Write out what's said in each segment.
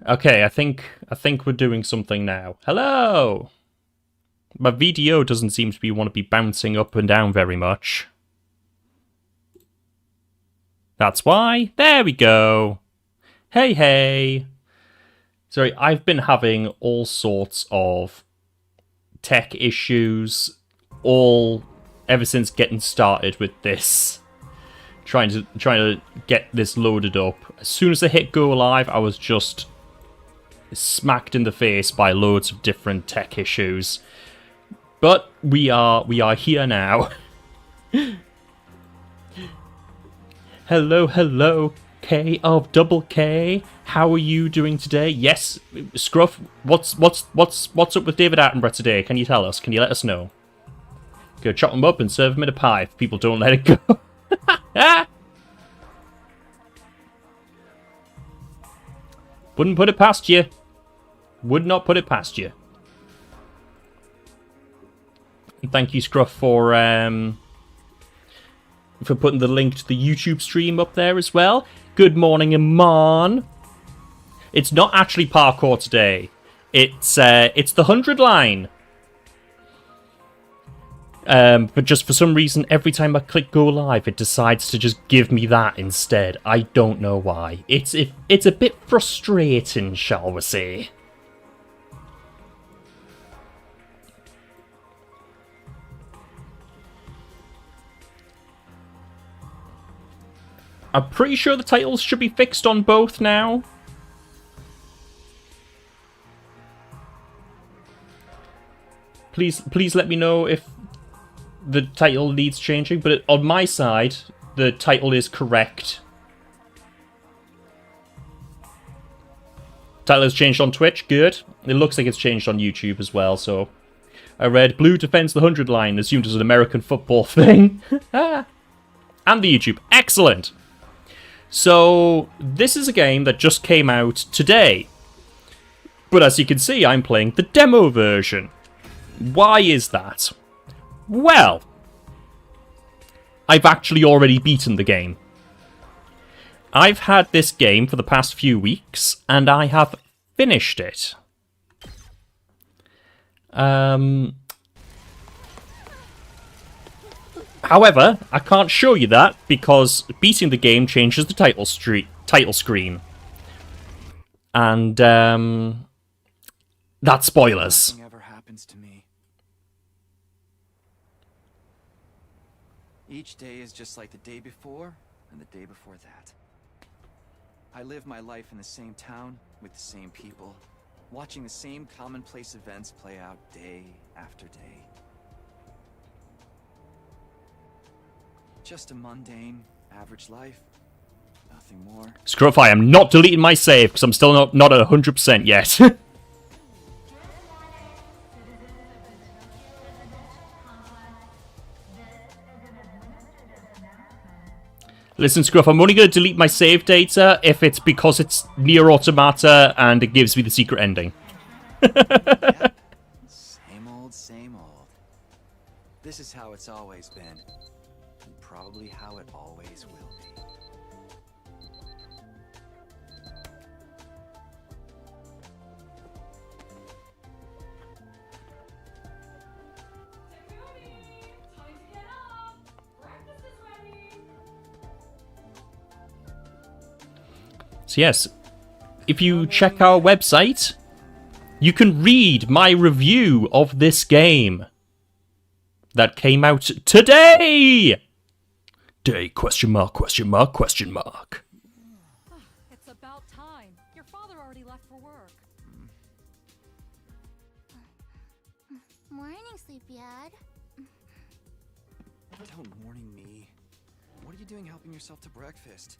Okay, I think we're doing something now. Hello! My VDO doesn't seem to want to be bouncing up and down very much. That's why. There we go. Hey, hey. Sorry, I've been having all sorts of tech issues ever since getting started with this. Trying to get this loaded up. As soon as I hit go live, I was just smacked in the face by loads of different tech issues. But we are here now. Hello, K of double K. How are you doing today? Yes, Scruff. What's up with David Attenborough today? Can you tell us? Can you let us know? Go chop him up and serve him in a pie if people don't let it go. Wouldn't put it past you. Would not put it past you. And thank you, Scruff, for putting the link to the YouTube stream up there as well. Good morning, Amon. It's not actually parkour today. It's the 100 line. But just for some reason, every time I click go live, it decides to just give me that instead. I don't know why. It's a bit frustrating, shall we say. I'm pretty sure the titles should be fixed on both now. Please let me know if the title needs changing, but on my side, the title is correct. Title is changed on Twitch, good. It looks like it's changed on YouTube as well, so... I read Blue defends the 100 line, assumed as an American football thing. And the YouTube. Excellent! So, this is a game that just came out today. But as you can see, I'm playing the demo version. Why is that? Well, I've actually already beaten the game. I've had this game for the past few weeks, and I have finished it. However, I can't show you that, because beating the game changes the title screen. And, that's spoilers. Nothing ever happens to me. Each day is just like the day before, and the day before that. I live my life in the same town, with the same people, watching the same commonplace events play out day after day. Just a mundane, average life. Nothing more. Scruff, I am not deleting my save, because I'm still not at 100% yet. Listen, Scruff, I'm only going to delete my save data if it's because it's Nier Automata and it gives me the secret ending. Yep. Same old. This is how it's always been. And probably how it always will be. So yes, if you check our website, you can read my review of this game that came out today! Day, question mark, question mark, question mark. It's about time. Your father already left for work. Morning, Sleepyhead. Don't morning me. What are you doing helping yourself to breakfast?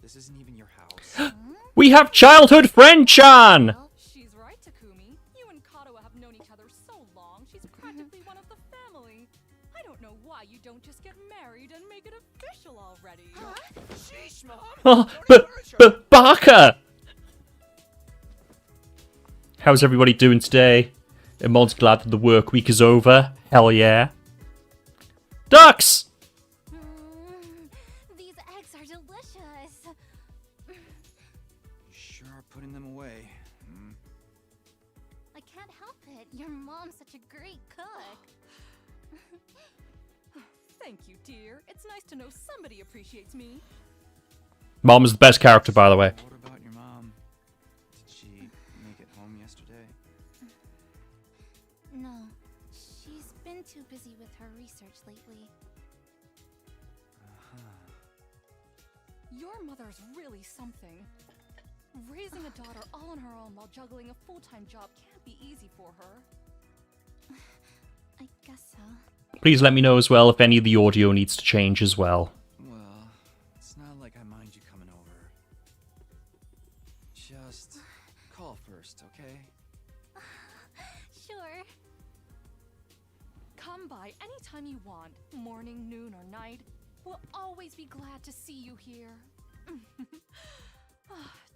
This isn't even your house. We have childhood friend Chan! She's right, Takumi. You and Kato have known each other so long, she's practically one of the family. I don't know why you don't just get married and make it official already. Sheesh, Mom! Oh, but Barker! How's everybody doing today? Imon's glad that the work week is over. Hell yeah. Ducks! These eggs are delicious. You sure are putting them away. Your mom's such a great cook. Thank you, dear. It's nice to know somebody appreciates me. Mom is the best character, by the way. What about your mom? Did she make it home yesterday? No, she's been too busy with her research lately. Your mother's really something. Raising a daughter all on her own while juggling a full-time job can't be easy for her. I guess so. Please let me know as well if any of the audio needs to change as well. Well, it's not like I mind you coming over. Just call first, okay? Sure. Come by anytime you want, morning, noon, or night. We'll always be glad to see you here.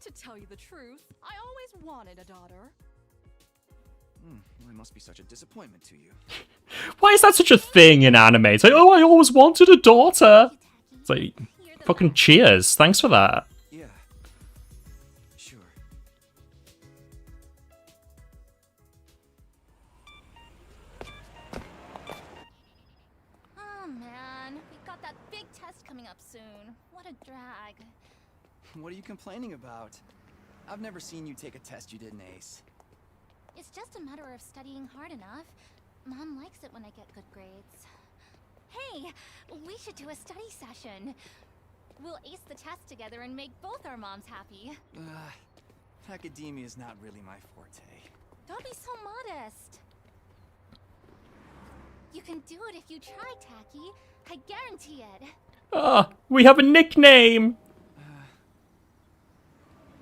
To tell you the truth, I always wanted a daughter. Well, I must be such a disappointment to you. Why is that such a thing in anime? It's like, oh, I always wanted a daughter. It's like, You're the fucking best. cheers. Thanks for that. Yeah. Sure. Oh man, we've got that big test coming up soon. What a drag. What are you complaining about? I've never seen you take a test you didn't ace. It's just a matter of studying hard enough. Mom likes it when I get good grades. Hey, we should do a study session. We'll ace the test together and make both our moms happy. Academia is not really my forte. Don't be so modest. You can do it if you try, Tacky. I guarantee it. Ah, we have a nickname.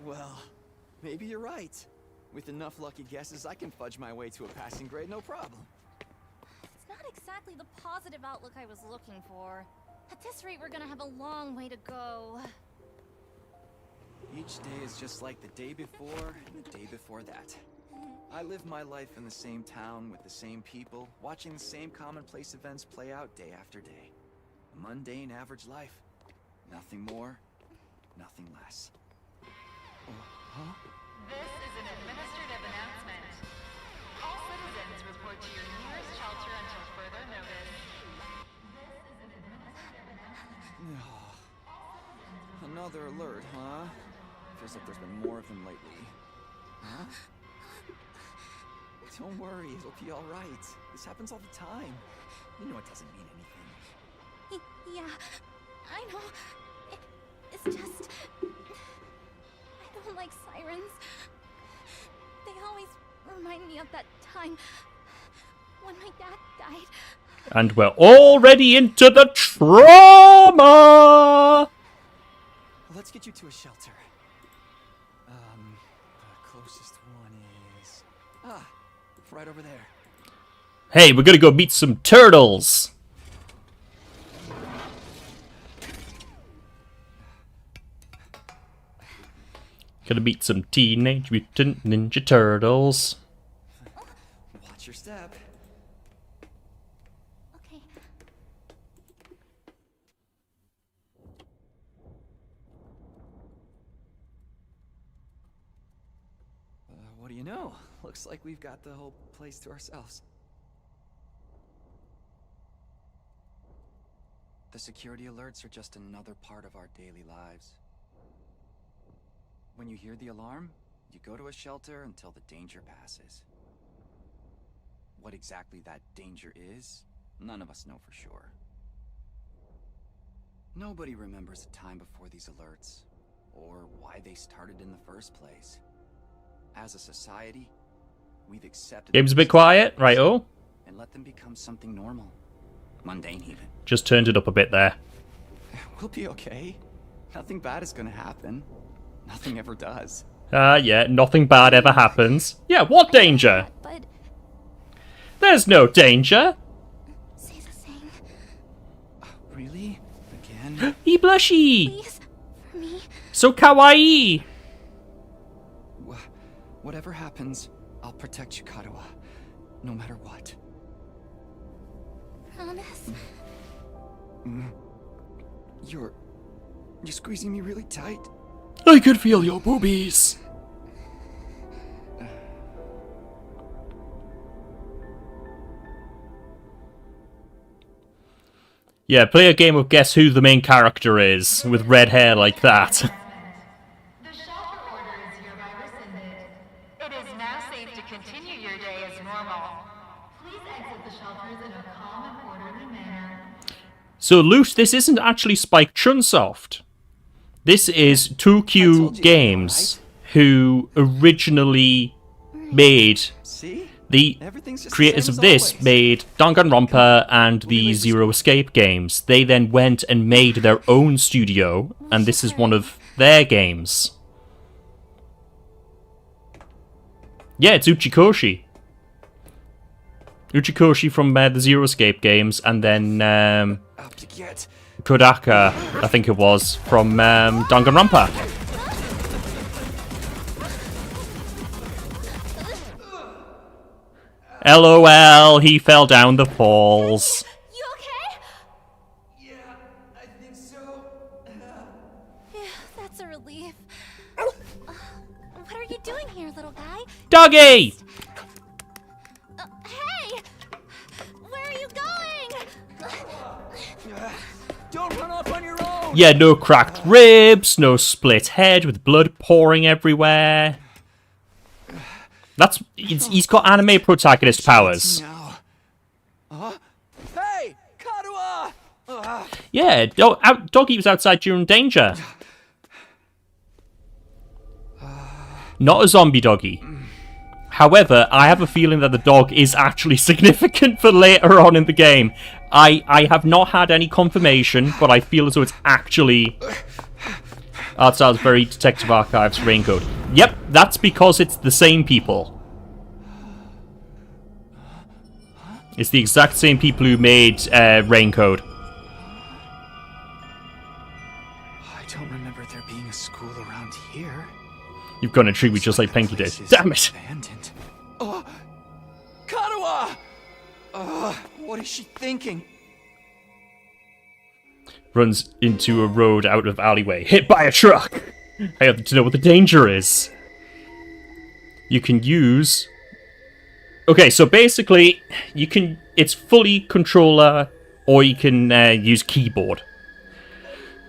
Well, maybe you're right. With enough lucky guesses, I can fudge my way to a passing grade, no problem. It's not exactly the positive outlook I was looking for. At this rate, we're gonna have a long way to go. Each day is just like the day before and the day before that. I live my life in the same town with the same people, watching the same commonplace events play out day after day. A mundane, average life. Nothing more, nothing less. Oh, huh? This is an administrative announcement. All citizens report to your nearest shelter until further notice. Another alert, huh? Feels like there's been more of them lately. Huh? Don't worry, it'll be alright. This happens all the time. You know it doesn't mean anything. Yeah, I know. It's just... I don't like sirens. They always remind me of that time when my dad died. And we're already into the trauma. Let's get you to a shelter. The closest one is... right over there. Hey, we're gonna go meet some turtles. Gonna meet some Teenage Mutant Ninja Turtles. Watch your step. Okay. What do you know? Looks like we've got the whole place to ourselves. The security alerts are just another part of our daily lives. When you hear the alarm, you go to a shelter until the danger passes. What exactly that danger is, none of us know for sure. Nobody remembers a time before these alerts, or why they started in the first place. As a society, we've accepted... Game's a bit quiet, right? Oh, and let them become something normal. Mundane, even. just turned it up a bit there. We'll be okay. Nothing bad is gonna happen. Nothing ever does. Yeah, nothing bad ever happens. Yeah, what danger? But There's no danger. say the thing, Really? Again? E blushy. please, for me. So kawaii. Whatever happens, I'll protect you, Katawa. No matter what. Promise. You're squeezing me really tight. I could feel your boobies. Yeah, play a game of Guess Who the main character is, with red hair like that. The shelter order is hereby rescinded. It is now safe to continue your day as normal. Please exit the shelters in a calm and orderly manner. So, Loot, this isn't actually Spike Chunsoft. This is 2Q Games, who originally made... See? The Everything's just creators the of same as this always. made Danganronpa and the Zero Escape games. They then went and made their own studio, and this is one of their games. Yeah, it's Uchikoshi. Uchikoshi from the Zero Escape games, and then Up to get. Kodaka, I think it was, from Danganronpa. LOL, he fell down the falls. You okay? Yeah, I think so. Yeah, that's a relief. What are you doing here, little guy? Doggy! Hey! Where are you going? Don't run off on your own. Yeah, no cracked ribs, no split head with blood pouring everywhere. He's got anime protagonist powers. Now. Hey, Karuha! Yeah, Doggy was outside during danger. Not a zombie doggy. However, I have a feeling that the dog is actually significant for later on in the game. I have not had any confirmation, but I feel as though it's actually... Art style's very Detective Archives Raincoat. Yep, that's because it's the same people. It's the exact same people who made Raincoat. I don't remember there being a school around here. You've gone and treat me just like Pinky did. Place is Damn it! Abandoned. Oh, Karuha! What is she thinking? Runs into a road out of alleyway. Hit by a truck! I have to know what the danger is. You can use... Okay, so basically, you can... It's fully controller, or you can use keyboard.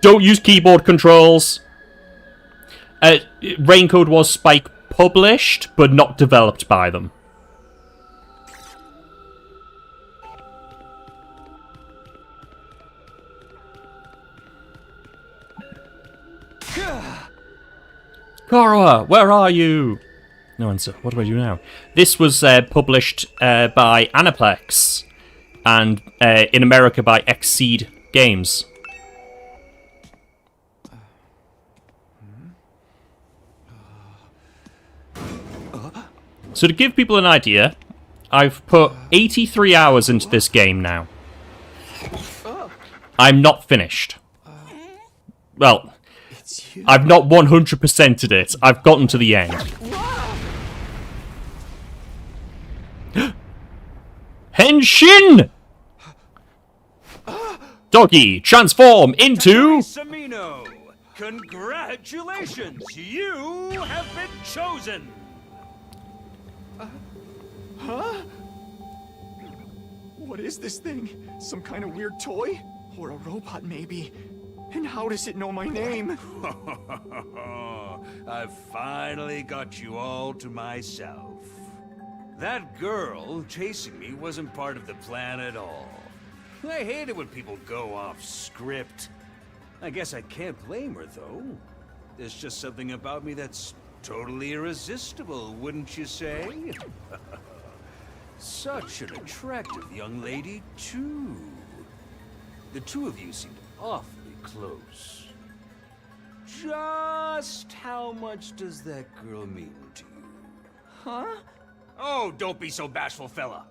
Don't use keyboard controls! Raincoat was Spike published, but not developed by them. Karuha, where are you? No answer. What do I do now? This was published by Aniplex, and in America by Xseed Games. So to give people an idea, I've put 83 hours into this game now. I'm not finished. Well... It's you. I've not 100%ed it. I've gotten to the end. Henshin! Doggy, transform into... Samino, congratulations! You have been chosen! What is this thing? Some kind of weird toy? Or a robot, maybe? And how does it know my name? I've finally got you all to myself. That girl chasing me wasn't part of the plan at all. I hate it when people go off script. I guess I can't blame her, though. There's just something about me that's totally irresistible, wouldn't you say? Such an attractive young lady, too. The two of you seemed awfully close. Just how much does that girl mean to you? Huh? Oh, don't be so bashful, fella.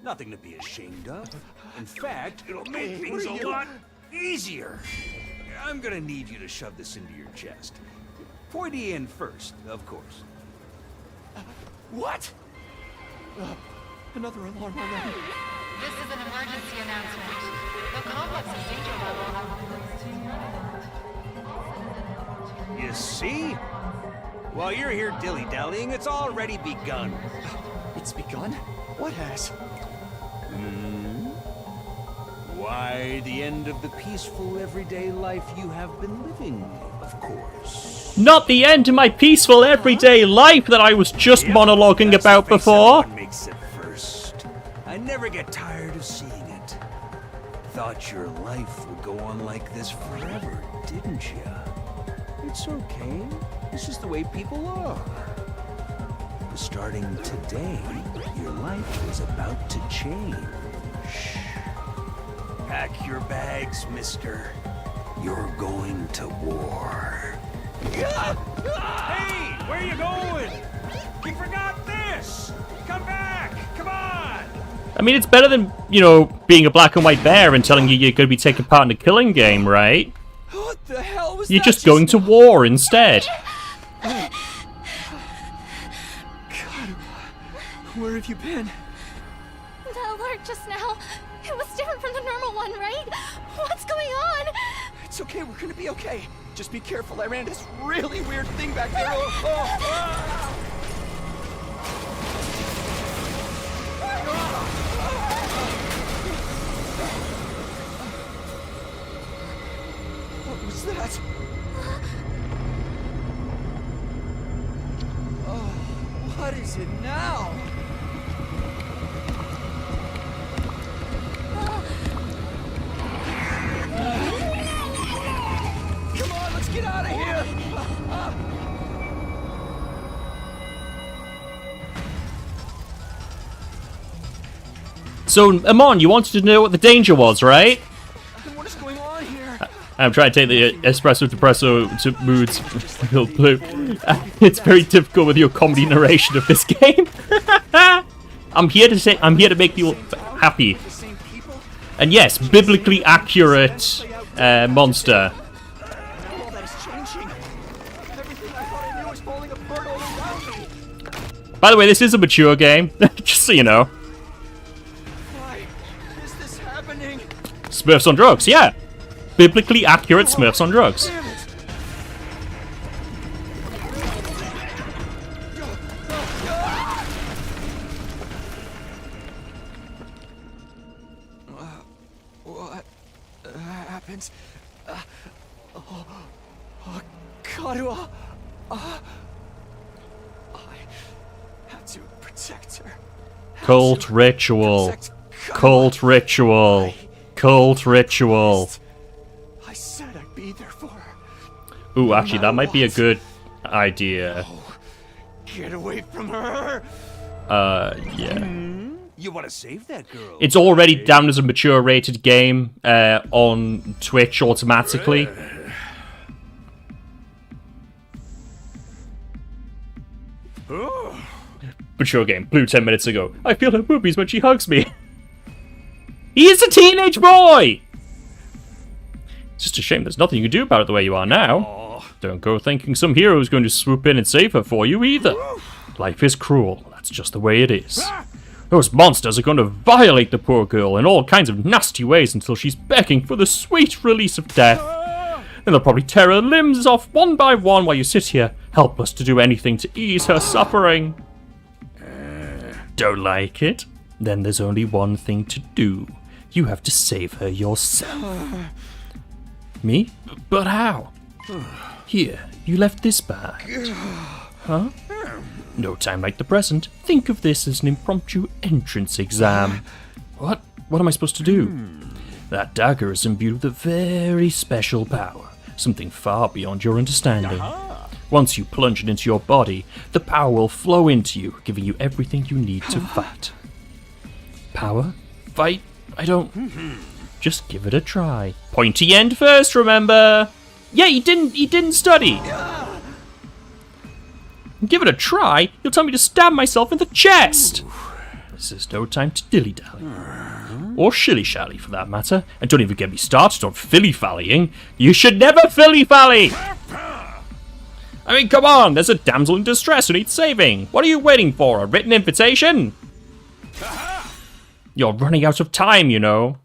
Nothing to be ashamed of. In fact, it'll make things a lot easier. I'm gonna need you to shove this into your chest. Pointy end first, of course. What? Another alarm already. This is an emergency announcement. The complex's danger level has been raised to 1. You see? While you're here dilly-dallying, it's already begun. It's begun? What has? Why, the end of the peaceful everyday life you have been living, of course. Not the end to my peaceful everyday life that I was just monologuing That's about the face before. everyone makes at first. I never get tired of seeing it. Thought your life would go on like this forever, didn't you? It's okay. This is the way people are. Starting today, your life is about to change. Pack your bags, mister. You're going to war. Hey, where you going? You forgot this! Come back! Come on! I mean, it's better than, you know, being a black and white bear and telling you you're going to be taking part in a killing game, right? What the hell was You're that? just going to war instead. God, where have you been? The alert just now. It was different from the normal one, right? What's going on? It's okay, we're gonna be okay. Just be careful, I ran this really weird thing back there. What was that? Oh, what is it now? Come on, let's get out of here! So, Amon, you wanted to know what the danger was, right? What is going on here? I'm trying to take the espresso depresso to moods. Blue. It's very difficult with your comedy narration of this game. I'm here to make people happy. The same people? And yes, biblically accurate monster. Now all that is changing. Everything I thought I knew is falling apart all around me. By the way, this is a mature game, just so you know. Why is this happening? Smurfs on drugs, yeah. Biblically accurate Smurfs on drugs. Damn it! What happened? Karua! I have to protect her. Cult ritual. Cult ritual. Cult ritual. I said I'd be there for her. Ooh, actually, that might be a good idea. Get away from her! Yeah. You want to save that girl? It's already down as a mature rated game on Twitch automatically. Mature game. Blue 10 minutes ago. I feel her boobies when she hugs me. He is a teenage boy! It's just a shame there's nothing you can do about it the way you are now. Don't go thinking some hero is going to swoop in and save her for you either. Life is cruel. That's just the way it is. Those monsters are going to violate the poor girl in all kinds of nasty ways until she's begging for the sweet release of death. Then they'll probably tear her limbs off one by one while you sit here, helpless to do anything to ease her suffering. Don't like it? Then there's only one thing to do. You have to save her yourself. Me? But how? Here, you left this bag. Huh? No time like the present. Think of this as an impromptu entrance exam. What? What am I supposed to do? That dagger is imbued with a very special power. Something far beyond your understanding. Once you plunge it into your body, the power will flow into you, giving you everything you need to fight. Power? Fight? I don't... Just give it a try. Pointy end first, remember? Yeah, he didn't study. Give it a try? You'll tell me to stab myself in the chest. This is no time to dilly-dally. Or shilly-shally, for that matter. And don't even get me started on filly-fallying. You should never filly-fally! I mean, come on, there's a damsel in distress who needs saving. What are you waiting for, a written invitation? You're running out of time, you know.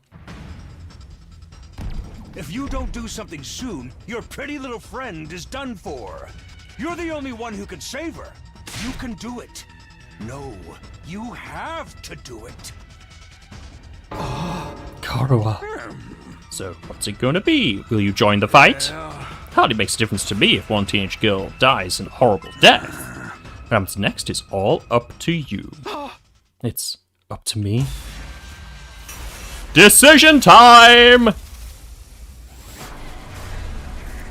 If you don't do something soon, your pretty little friend is done for. You're the only one who can save her. You can do it. No, you have to do it. Karua. So, what's it gonna be? Will you join the fight? Hardly makes a difference to me if one teenage girl dies in a horrible death. What happens next is all up to you. It's up to me. Decision time!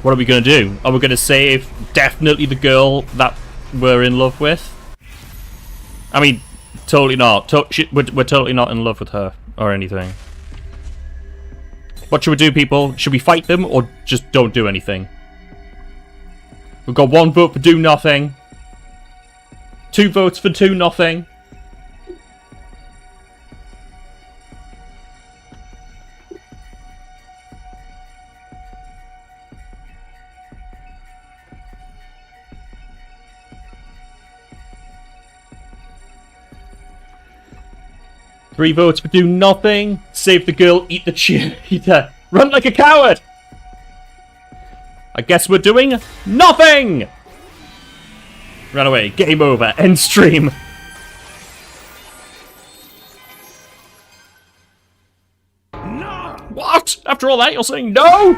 What are we gonna do? Are we gonna save definitely the girl that we're in love with? I mean, totally not. We're totally not in love with her or anything. What should we do, people? Should we fight them or just don't do anything? We've got 1 vote for do nothing. 2 votes for do nothing. Three votes for do nothing. Save the girl, eat the cheerleader. Run like a coward! I guess we're doing nothing! Run away. Game over. End stream. No! What? After all that, you're saying no?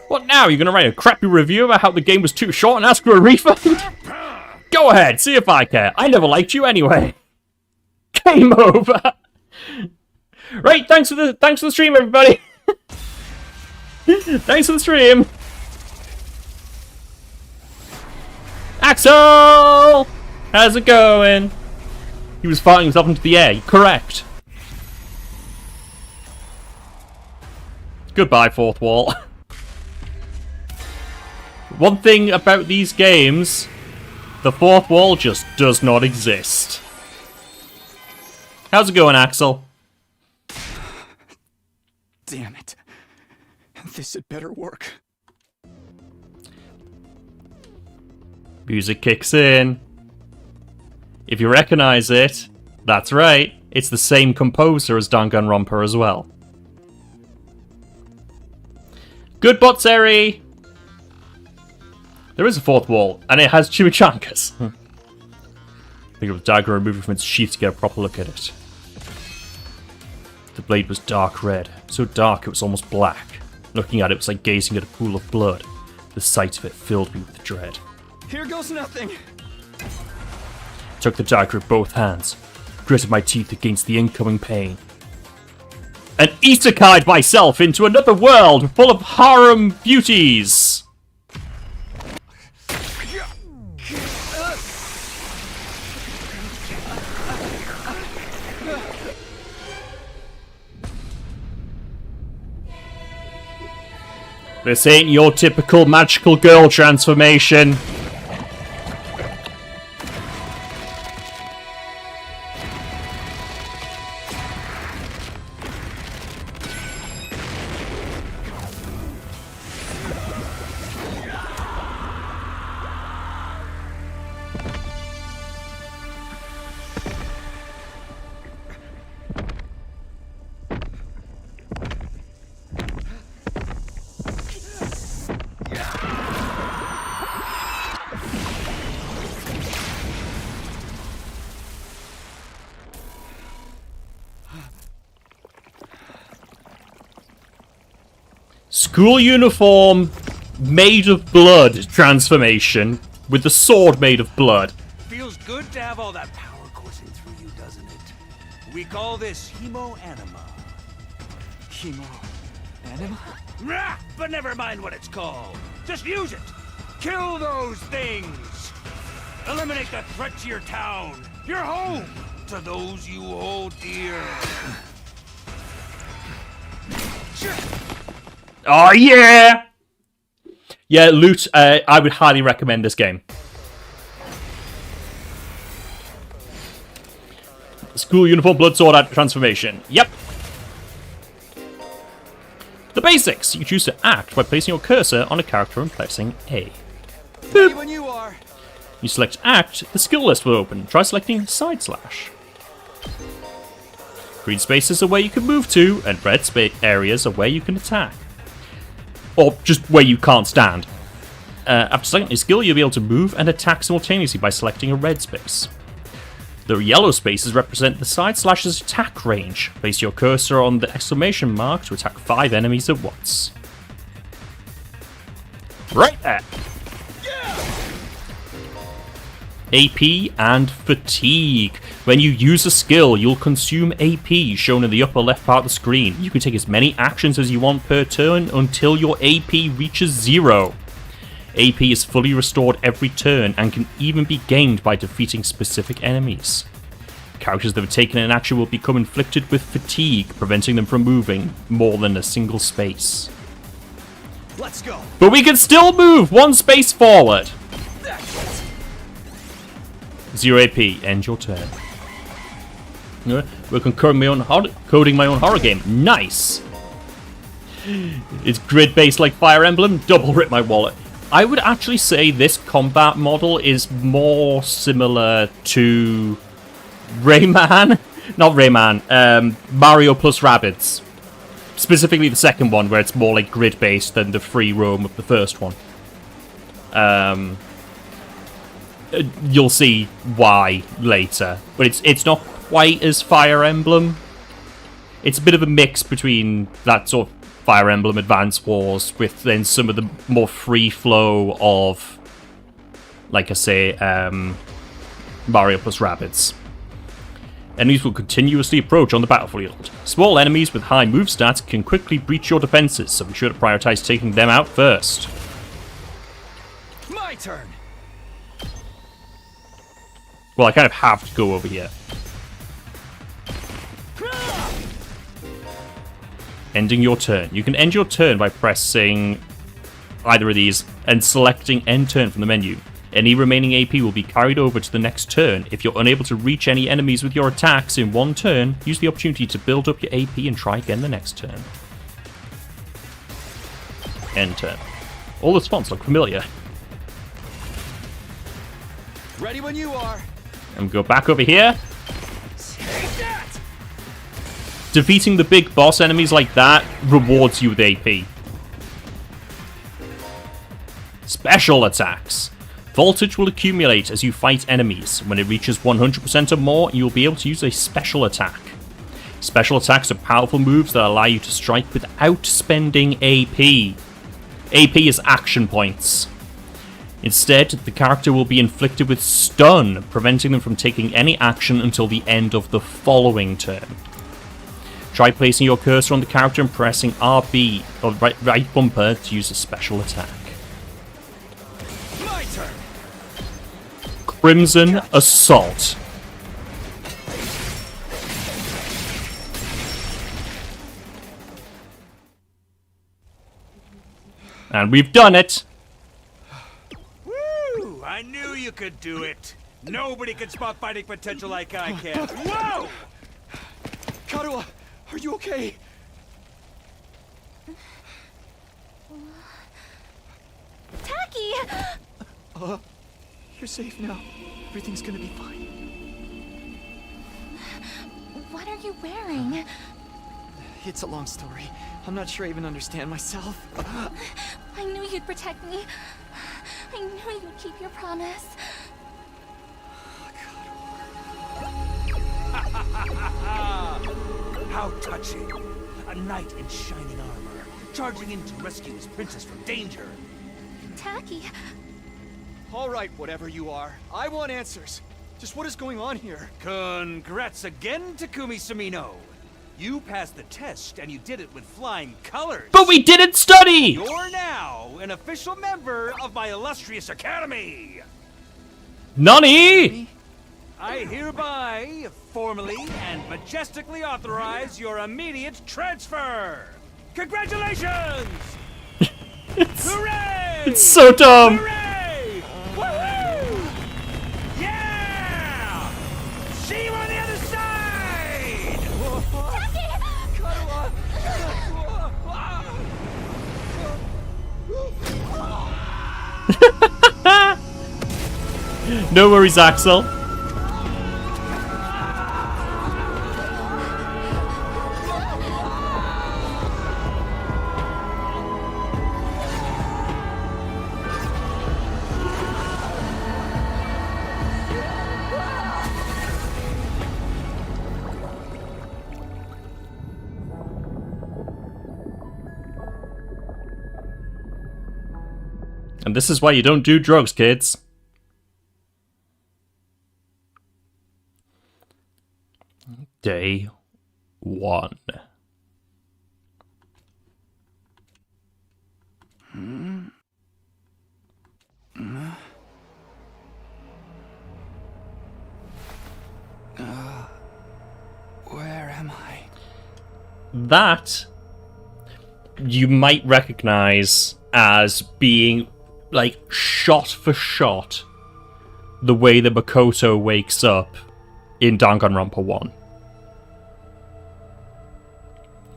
What now? You're gonna write a crappy review about how the game was too short and ask for a refund? Go ahead, see if I care. I never liked you anyway. Game over. Right, thanks for the stream, everybody. Thanks for the stream. Axel! How's it going? He was firing himself into the air. Correct. Goodbye, fourth wall. One thing about these games, the fourth wall just does not exist. How's it going, Axel? Damn it. This had better work. Music kicks in. If you recognize it, that's right. It's the same composer as Danganronpa as well. Good bot, Seri! There is a fourth wall, and it has chimichangas. Think of the dagger removed from its sheath to get a proper look at it. The blade was dark red, so dark it was almost black. Looking at it was like gazing at a pool of blood. The sight of it filled me with dread. Here goes nothing. Took the dagger with both hands, gritted my teeth against the incoming pain, and isekai'd myself into another world full of harem beauties. This ain't your typical magical girl transformation. School uniform made of blood transformation with the sword made of blood. Feels good to have all that power coursing through you, doesn't it? We call this hemo-anima. Hemo-anima? Rah! But never mind what it's called. Just use it. Kill those things. Eliminate the threat to your town, your home, to those you hold dear. Oh yeah! Yeah, Loot, I would highly recommend this game. School uniform, blood sword transformation. Yep. The basics. You choose to act by placing your cursor on a character and pressing A. Ready when you are. You select act, the skill list will open. Try selecting side slash. Green spaces are where you can move to, and red areas are where you can attack. Or just where you can't stand. After selecting your skill, you'll be able to move and attack simultaneously by selecting a red space. The yellow spaces represent the side slash's attack range. Place your cursor on the exclamation mark to attack 5 enemies at once. Right there. AP and fatigue. When you use a skill, you'll consume AP, shown in the upper left part of the screen. You can take as many actions as you want per turn until your AP reaches 0. AP is fully restored every turn and can even be gained by defeating specific enemies. Characters that have taken an action will become inflicted with fatigue, preventing them from moving more than a single space. Let's go. But we can still move 1 space forward. 0 AP, end your turn. We're coding my own horror game. Nice! It's grid-based like Fire Emblem. Double rip my wallet. I would actually say this combat model is more similar to Rayman. Not Rayman. Mario plus Rabbids. Specifically the second one, where it's more like grid-based than the free roam of the first one. You'll see why later, but it's not quite as Fire Emblem. It's a bit of a mix between that sort of Fire Emblem Advance Wars with then some of the more free flow of, like I say, Mario plus Rabbids. Enemies will continuously approach on the battlefield. Small enemies with high move stats can quickly breach your defenses, so be sure to prioritize taking them out first. My turn. Well, I kind of have to go over here. Ending your turn. You can end your turn by pressing either of these and selecting End Turn from the menu. Any remaining AP will be carried over to the next turn. If you're unable to reach any enemies with your attacks in one turn, use the opportunity to build up your AP and try again the next turn. End turn. All the fonts look familiar. Ready when you are. And go back over here. Defeating the big boss enemies like that rewards you with AP. Special attacks. Voltage will accumulate as you fight enemies. When it reaches 100% or more, you'll be able to use a special attack. Special attacks are powerful moves that allow you to strike without spending AP. AP is action points. Instead, the character will be inflicted with stun, preventing them from taking any action until the end of the following turn. Try placing your cursor on the character and pressing RB, or right bumper, to use a special attack. My turn. Crimson Assault. And we've done it! Woo! I knew you could do it! Nobody can spot fighting potential like I can. Whoa! Karuha, are you okay? Taki! You're safe now. Everything's gonna be fine. What are you wearing? It's a long story. I'm not sure I even understand myself. I knew you'd protect me. I knew you'd keep your promise. How touching! A knight in shining armor, charging in to rescue his princess from danger. Taki, All right, whatever you are. I want answers. Just what is going on here? Congrats again, Takumi Sumino. You passed the test, and you did it with flying colors. But we didn't study! You're now an official member of my illustrious academy. Nani? I hereby, formally and majestically authorize your immediate transfer. Congratulations! Hooray! It's so dumb! Hooray! Woohoo! Yeah! See you on the other side! No worries, Axel. And this is why you don't do drugs, kids. Day 1. Where am I? That you might recognize as being like shot for shot the way that Makoto wakes up in Danganronpa 1.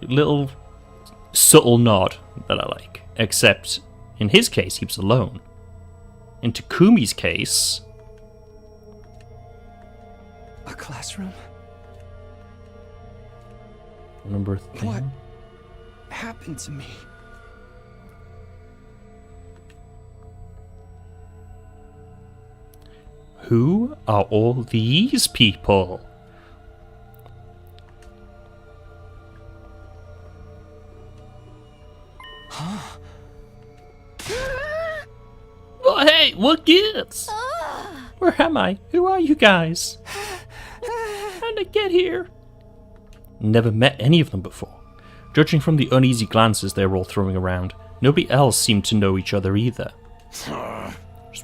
Little subtle nod that I like, except in his case he was alone. In Takumi's case, A classroom? remember a thing? What happened to me? Who are all these people? Oh, hey, what gives? Where am I? Who are you guys? How'd I get here? Never met any of them before. Judging from the uneasy glances they were all throwing around, nobody else seemed to know each other either.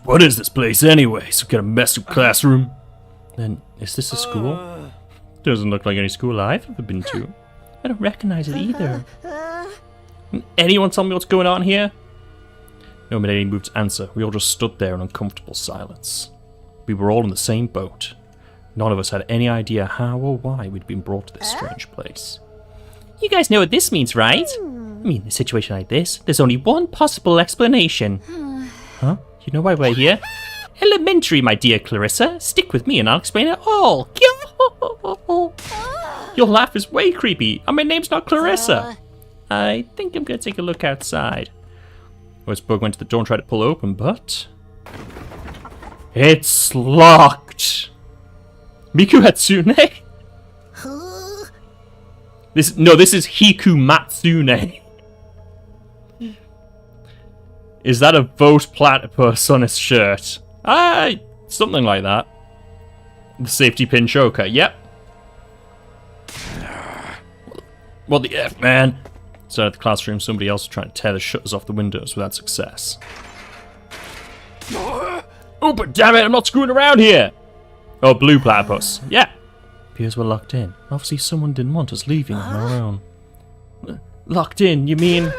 What is this place anyway? Some kind of messed up classroom? Then, is this a school? Doesn't look like any school I've ever been to. I don't recognize it either. Can anyone tell me what's going on here? No one made any move to answer. We all just stood there in uncomfortable silence. We were all in the same boat. None of us had any idea how or why we'd been brought to this strange place. You guys know what this means, right? I mean, in a situation like this, there's only one possible explanation. Huh? You know why we're here? Elementary, my dear Clarissa. Stick with me and I'll explain it all. Your laugh is way creepy, and my name's not Clarissa. I think I'm gonna take a look outside. Westbrook went to the door and tried to pull open, but it's locked. Miku Hatsune? This is Hiku Matsune. Is that a Vote Platypus on his shirt? Something like that. The safety pin choker, yep. What the F, man? Inside the classroom, somebody else was trying to tear the shutters off the windows without success. Oh, but damn it, I'm not screwing around here! Oh, blue platypus. Yeah. Appears we're locked in. Obviously someone didn't want us leaving on our own. Locked in, you mean?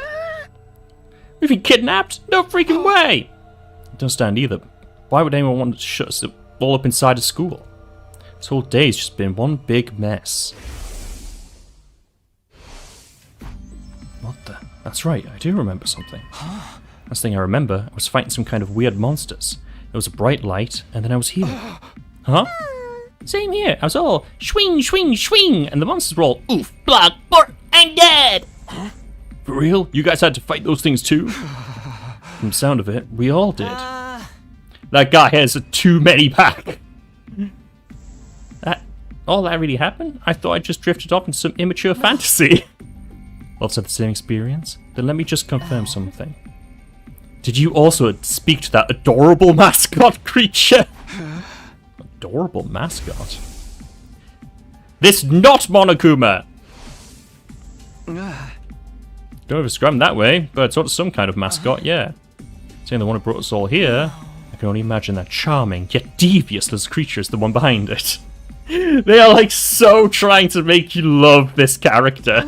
We've been kidnapped? No freaking way! I don't stand either. Why would anyone want to shut us all up inside a school? This whole day's just been one big mess. What the? That's right, I do remember something. Last thing I remember, I was fighting some kind of weird monsters. There was a bright light, and then I was here. Huh? Same here. I was all swing, swing, swing, and the monsters were all oof, block, bark, I'm dead. For real? You guys had to fight those things too? From the sound of it, we all did. That guy has a too many pack. All that really happened? I thought I just drifted off into some immature fantasy. Lots of the same experience? Then let me just confirm something. Did you also speak to that adorable mascot creature? Adorable mascot? This not Monokuma! Don't describe him that way, but sort of some kind of mascot, yeah. Saying the one who brought us all here, I can only imagine that charming yet devious little creature is the one behind it. They are like so trying to make you love this character.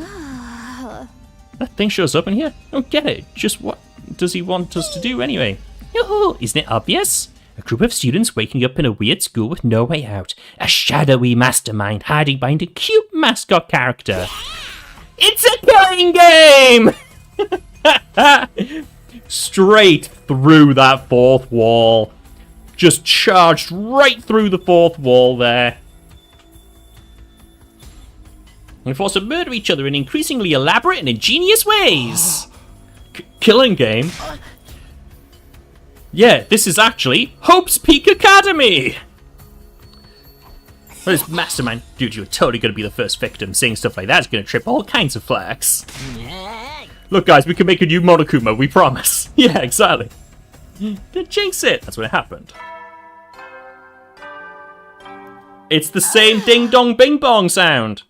That thing shows up in here? I don't get it. Just what does he want us to do anyway? Yoo-hoo! Isn't it obvious? A group of students waking up in a weird school with no way out. A shadowy mastermind hiding behind a cute mascot character. It's a killing game! Straight through that fourth wall. Just charged right through the fourth wall there. And forced to murder each other in increasingly elaborate and ingenious ways. Killing game? Yeah, this is actually Hope's Peak Academy! Well, this mastermind, dude, you're totally going to be the first victim. Saying stuff like that's going to trip all kinds of flags. Look, guys, we can make a new Monokuma, we promise. Yeah, exactly. Didn't jinx it! That's what happened. It's the same ding dong bing bong sound!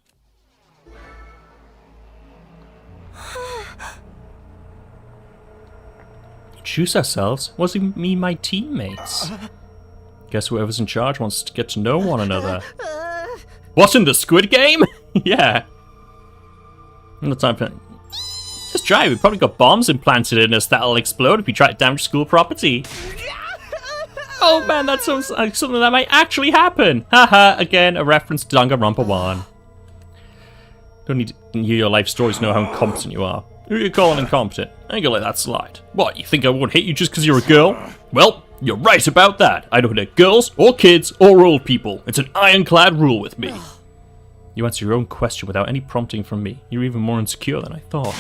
Choose ourselves? What does it mean my teammates? Guess whoever's in charge wants to get to know one another. What, in the Squid Game? Yeah. No time for... Just try, we've probably got bombs implanted in us that'll explode if we try to damage school property. Oh man, that sounds like something that might actually happen. Haha, again, a reference to Danganronpa 1. Don't need to hear your life stories to know how incompetent you are. Who are you calling incompetent? I ain't gonna let that slide. What, you think I won't hit you just because you're a girl? Well, you're right about that. I don't hit girls, or kids, or old people. It's an ironclad rule with me. You answer your own question without any prompting from me. You're even more insecure than I thought.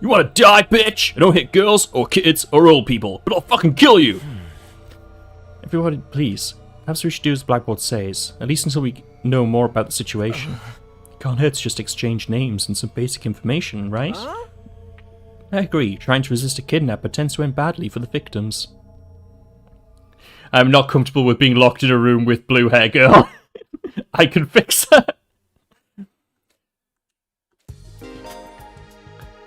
You wanna die, bitch? I don't hit girls, or kids, or old people, but I'll fucking kill you! Everybody, please. Perhaps we should do as the Blackboard says, at least until we know more about the situation. It can't hurt to just exchange names and some basic information, right? I agree. Trying to resist a kidnapper tends to end badly for the victims. I'm not comfortable with being locked in a room with blue hair girl. I can fix her.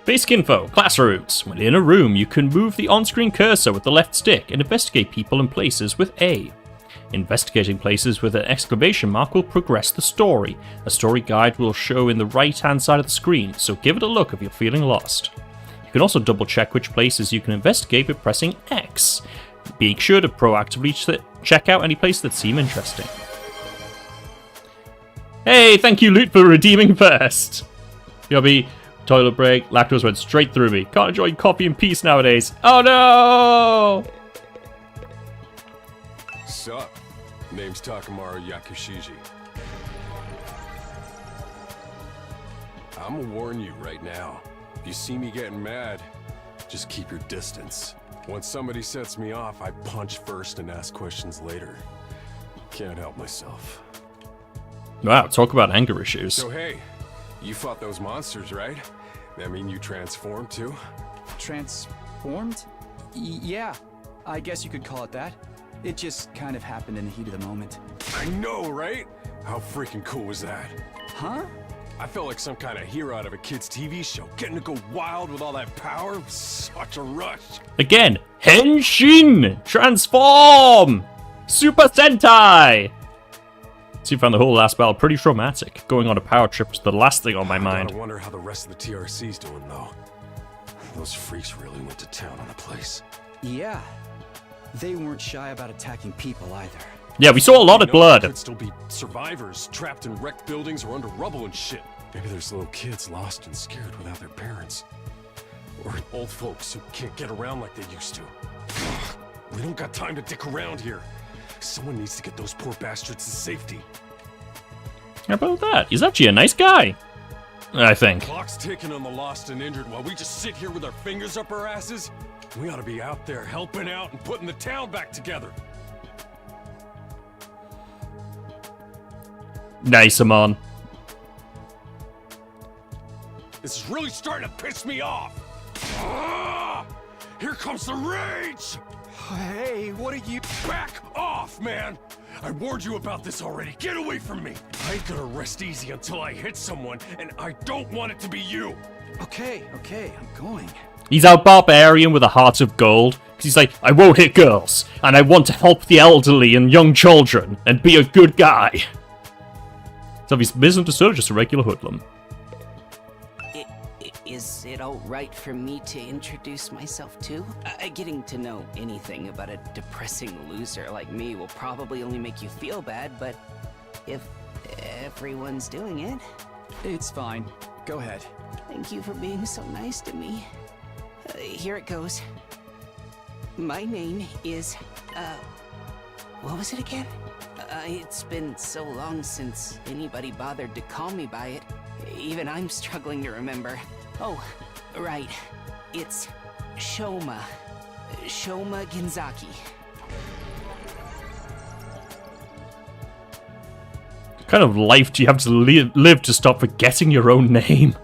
Basic info, classrooms. When in a room, you can move the on-screen cursor with the left stick and investigate people and places with A. Investigating places with an exclamation mark will progress the story. A story guide will show in the right-hand side of the screen, so give it a look if you're feeling lost. You can also double-check which places you can investigate by pressing X. Be sure to proactively check out any places that seem interesting. Hey, thank you, Loot, for redeeming first. Yobby. Toilet break, lactose went straight through me. Can't enjoy coffee in peace nowadays. Oh no! Sup? Name's Takamaru Yakushiji. I'ma warn you right now. If you see me getting mad, just keep your distance. Once somebody sets me off, I punch first and ask questions later. Can't help myself. Wow, talk about anger issues. So hey, you fought those monsters, right? That mean you transformed too? Transformed? Yeah, I guess you could call it that. It just kind of happened in the heat of the moment. I know, right? How freaking cool was that? Huh? I felt like some kind of hero out of a kid's TV show. Getting to go wild with all that power was such a rush. Again, Henshin! Transform! Super Sentai! So you found the whole last battle pretty traumatic. Going on a power trip was the last thing on my mind. I wonder how the rest of the TRC's doing, though. Those freaks really went to town on the place. Yeah. They weren't shy about attacking people either. Yeah, we saw a lot of blood. There could still be survivors trapped in wrecked buildings or under rubble and shit. Maybe there's little kids lost and scared without their parents. Or old folks who can't get around like they used to. We don't got time to dick around here. Someone needs to get those poor bastards to safety. How about that? He's actually a nice guy. I think. Clock's ticking on the lost and injured while we just sit here with our fingers up our asses. We ought to be out there helping out and putting the town back together. Nice, Amon. This is really starting to piss me off. Ah! Here comes the rage! Hey, what are you... Back off, man! I warned you about this already. Get away from me! I ain't gonna rest easy until I hit someone, and I don't want it to be you! Okay, I'm going. He's our barbarian with a heart of gold. Because he's like, I won't hit girls, and I want to help the elderly and young children, and be a good guy. So he's misunderstood, just a regular hoodlum. Is it alright for me to introduce myself too? Getting to know anything about a depressing loser like me will probably only make you feel bad, but if everyone's doing it... It's fine. Go ahead. Thank you for being so nice to me. Here it goes. My name is, what was it again? It's been so long since anybody bothered to call me by it. Even I'm struggling to remember. Oh, right. It's Shoma. Shoma Genzaki. What kind of life do you have to live to stop forgetting your own name?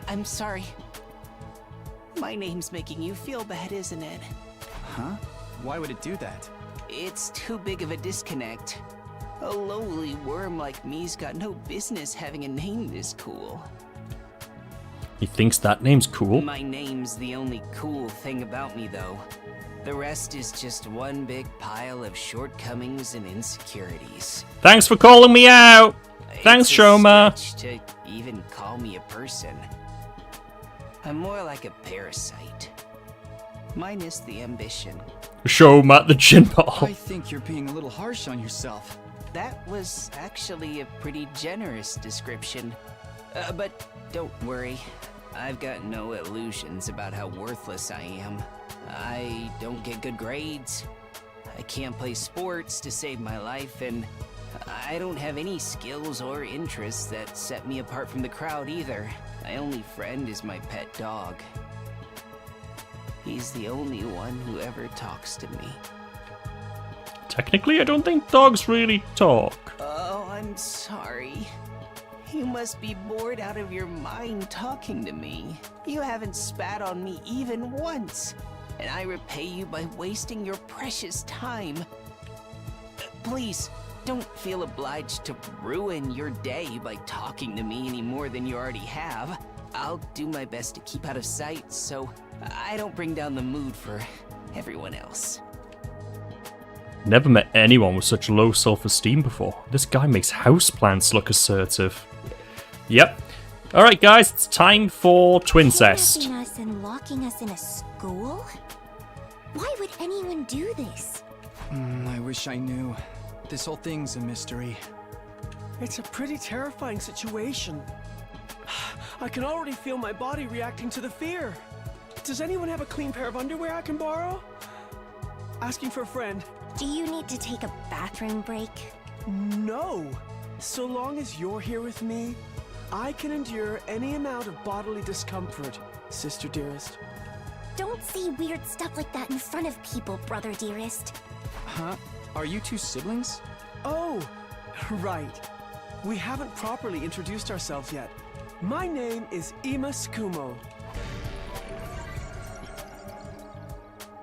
I'm sorry. My name's making you feel bad, isn't it? Huh? Why would it do that? It's too big of a disconnect. A lowly worm like me's got no business having a name this cool. He thinks that name's cool. My name's the only cool thing about me, though. The rest is just one big pile of shortcomings and insecurities. Thanks for calling me out. Thanks, It's a Shoma. stretch to even call me a person. I'm more like a parasite. Minus the ambition. Shoma the gin ball. I think you're being a little harsh on yourself. That was actually a pretty generous description. But don't worry. I've got no illusions about how worthless I am. I don't get good grades. I can't play sports to save my life, and I don't have any skills or interests that set me apart from the crowd either. My only friend is my pet dog. He's the only one who ever talks to me. Technically, I don't think dogs really talk. Oh, I'm sorry. You must be bored out of your mind talking to me. You haven't spat on me even once, and I repay you by wasting your precious time. Please, don't feel obliged to ruin your day by talking to me any more than you already have. I'll do my best to keep out of sight so I don't bring down the mood for everyone else. Never met anyone with such low self-esteem before. This guy makes houseplants look assertive. Yep. Alright guys, it's time for Twincest. Kidnapping us and locking us in a school? Why would anyone do this? I wish I knew. This whole thing's a mystery. It's a pretty terrifying situation. I can already feel my body reacting to the fear. Does anyone have a clean pair of underwear I can borrow? Asking for a friend. Do you need to take a bathroom break? No. So long as you're here with me, I can endure any amount of bodily discomfort, sister dearest. Don't say weird stuff like that in front of people, brother dearest. Huh? Are you two siblings? Oh, right. We haven't properly introduced ourselves yet. My name is Ima Tsukumo.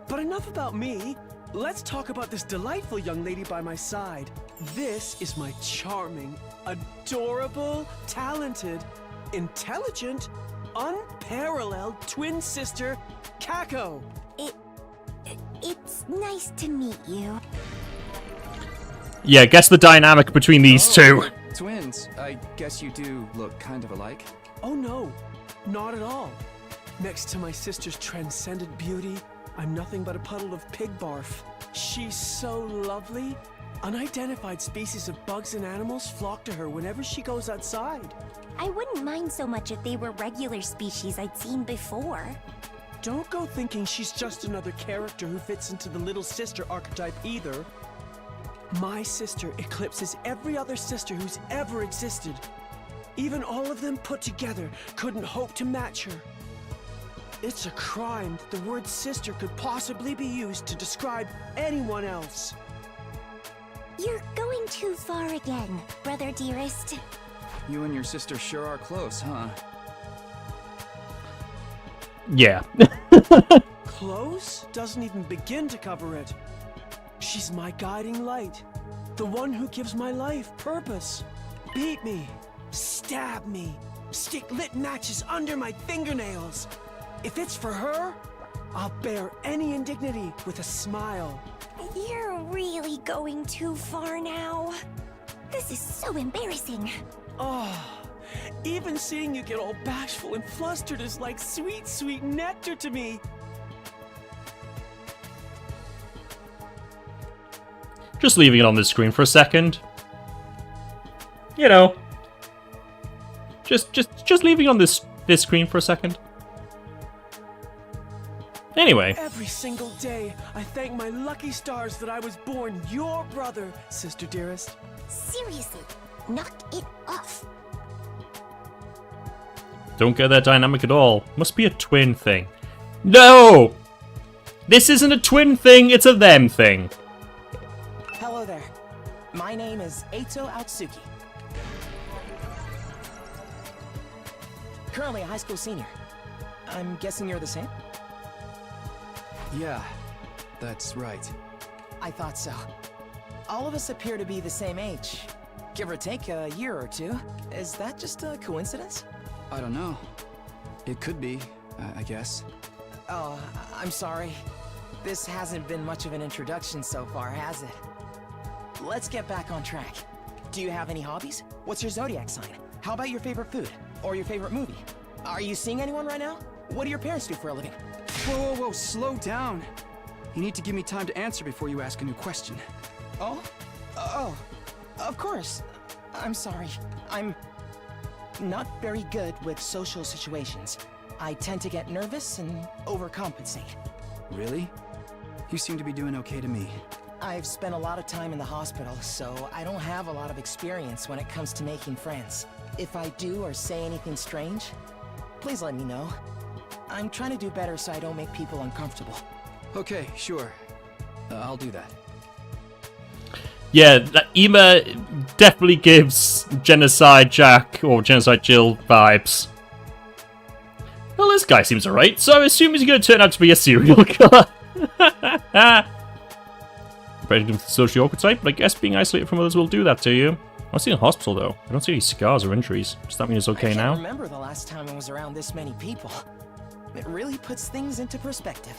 But enough about me. Let's talk about this delightful young lady by my side. This is my charming, adorable, talented, intelligent, unparalleled twin sister, Kako. It's nice to meet you. Yeah, guess the dynamic between these two. Twins. I guess you do look kind of alike. Oh no, not at all. Next to my sister's transcendent beauty, I'm nothing but a puddle of pig barf. She's so lovely. Unidentified species of bugs and animals flock to her whenever she goes outside. I wouldn't mind so much if they were regular species I'd seen before. Don't go thinking she's just another character who fits into the little sister archetype either. My sister eclipses every other sister who's ever existed. Even all of them put together couldn't hope to match her. It's a crime that the word sister could possibly be used to describe anyone else. You're going too far again, brother dearest. You and your sister sure are close, huh? Yeah. Close doesn't even begin to cover it. She's my guiding light, the one who gives my life purpose. Beat me, stab me, stick lit matches under my fingernails. If it's for her, I'll bear any indignity with a smile. You're really going too far now. This is so embarrassing. Oh, even seeing you get all bashful and flustered is like sweet, sweet nectar to me. Just leaving it on this screen for a second. You know. Just leaving it on this screen for a second. Anyway. Every single day, I thank my lucky stars that I was born your brother, sister dearest. Seriously, knock it off. Don't get that dynamic at all. Must be a twin thing. No! This isn't a twin thing, it's a them thing. Hello there. My name is Eito Atsuki. Currently a high school senior. I'm guessing you're the same? Yeah. That's right. I thought so. All of us appear to be the same age. Give or take a year or two. Is that just a coincidence? I don't know. It could be, I guess. Oh, I'm sorry. This hasn't been much of an introduction so far, has it? Let's get back on track. Do you have any hobbies? What's your zodiac sign? How about your favorite food? Or your favorite movie? Are you seeing anyone right now? What do your parents do for a living? Whoa, slow down. You need to give me time to answer before you ask a new question. Oh? Oh, of course. I'm sorry. I'm not very good with social situations. I tend to get nervous and overcompensate. Really? You seem to be doing okay to me. I've spent a lot of time in the hospital, so I don't have a lot of experience when it comes to making friends. If I do or say anything strange, please let me know. I'm trying to do better so I don't make people uncomfortable. Okay, sure. I'll do that. Yeah, Ima definitely gives Genocide Jack or Genocide Jill vibes. Well, this guy seems alright, so I assume he's going to turn out to be a serial killer. Pregnant with social archetype, but I guess being isolated from others will do that to you. I was in hospital though. I don't see any scars or injuries. Does that mean it's okay now? I can't remember the last time I was around this many people. It really puts things into perspective.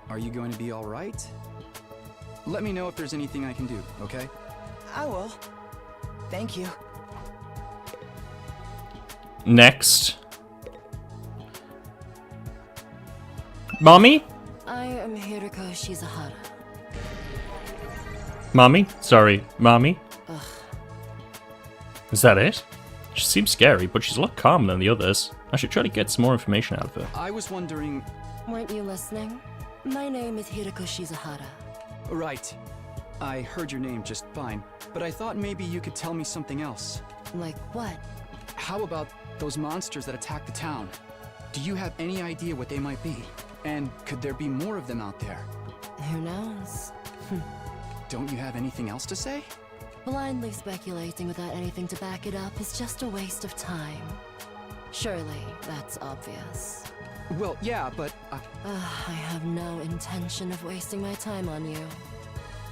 Are you going to be alright? Let me know if there's anything I can do, okay? I will. Thank you. Next. Mommy? I am Hiriko Shizahara. Mommy? Sorry, Mommy? Ugh. Is that it? She seems scary, but she's a lot calmer than the others. I should try to get some more information out of her. I was wondering... Weren't you listening? My name is Hiriko Shizahara. Right. I heard your name just fine, but I thought maybe you could tell me something else. Like what? How about those monsters that attacked the town? Do you have any idea what they might be? And could there be more of them out there? Who knows? Don't you have anything else to say? Blindly speculating without anything to back it up is just a waste of time. Surely, that's obvious. Well, yeah, but... I have no intention of wasting my time on you.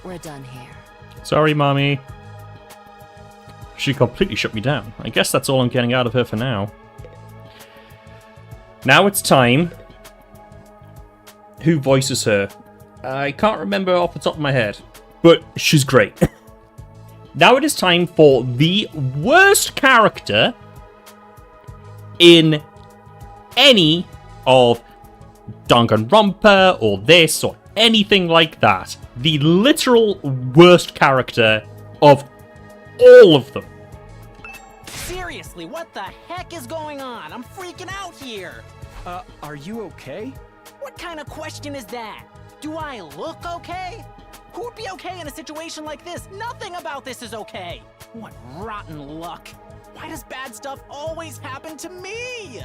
We're done here. Sorry, Mommy. She completely shut me down. I guess that's all I'm getting out of her for now. Now it's time. Who voices her? I can't remember off the top of my head, but she's great. Now it is time for the worst character in any of Danganronpa or this or anything like that. The literal worst character of all of them. Seriously, what the heck is going on? I'm freaking out here. Are you okay? What kind of question is that? Do I look okay? Who would be okay in a situation like this? Nothing about this is okay. What rotten luck. Why does bad stuff always happen to me?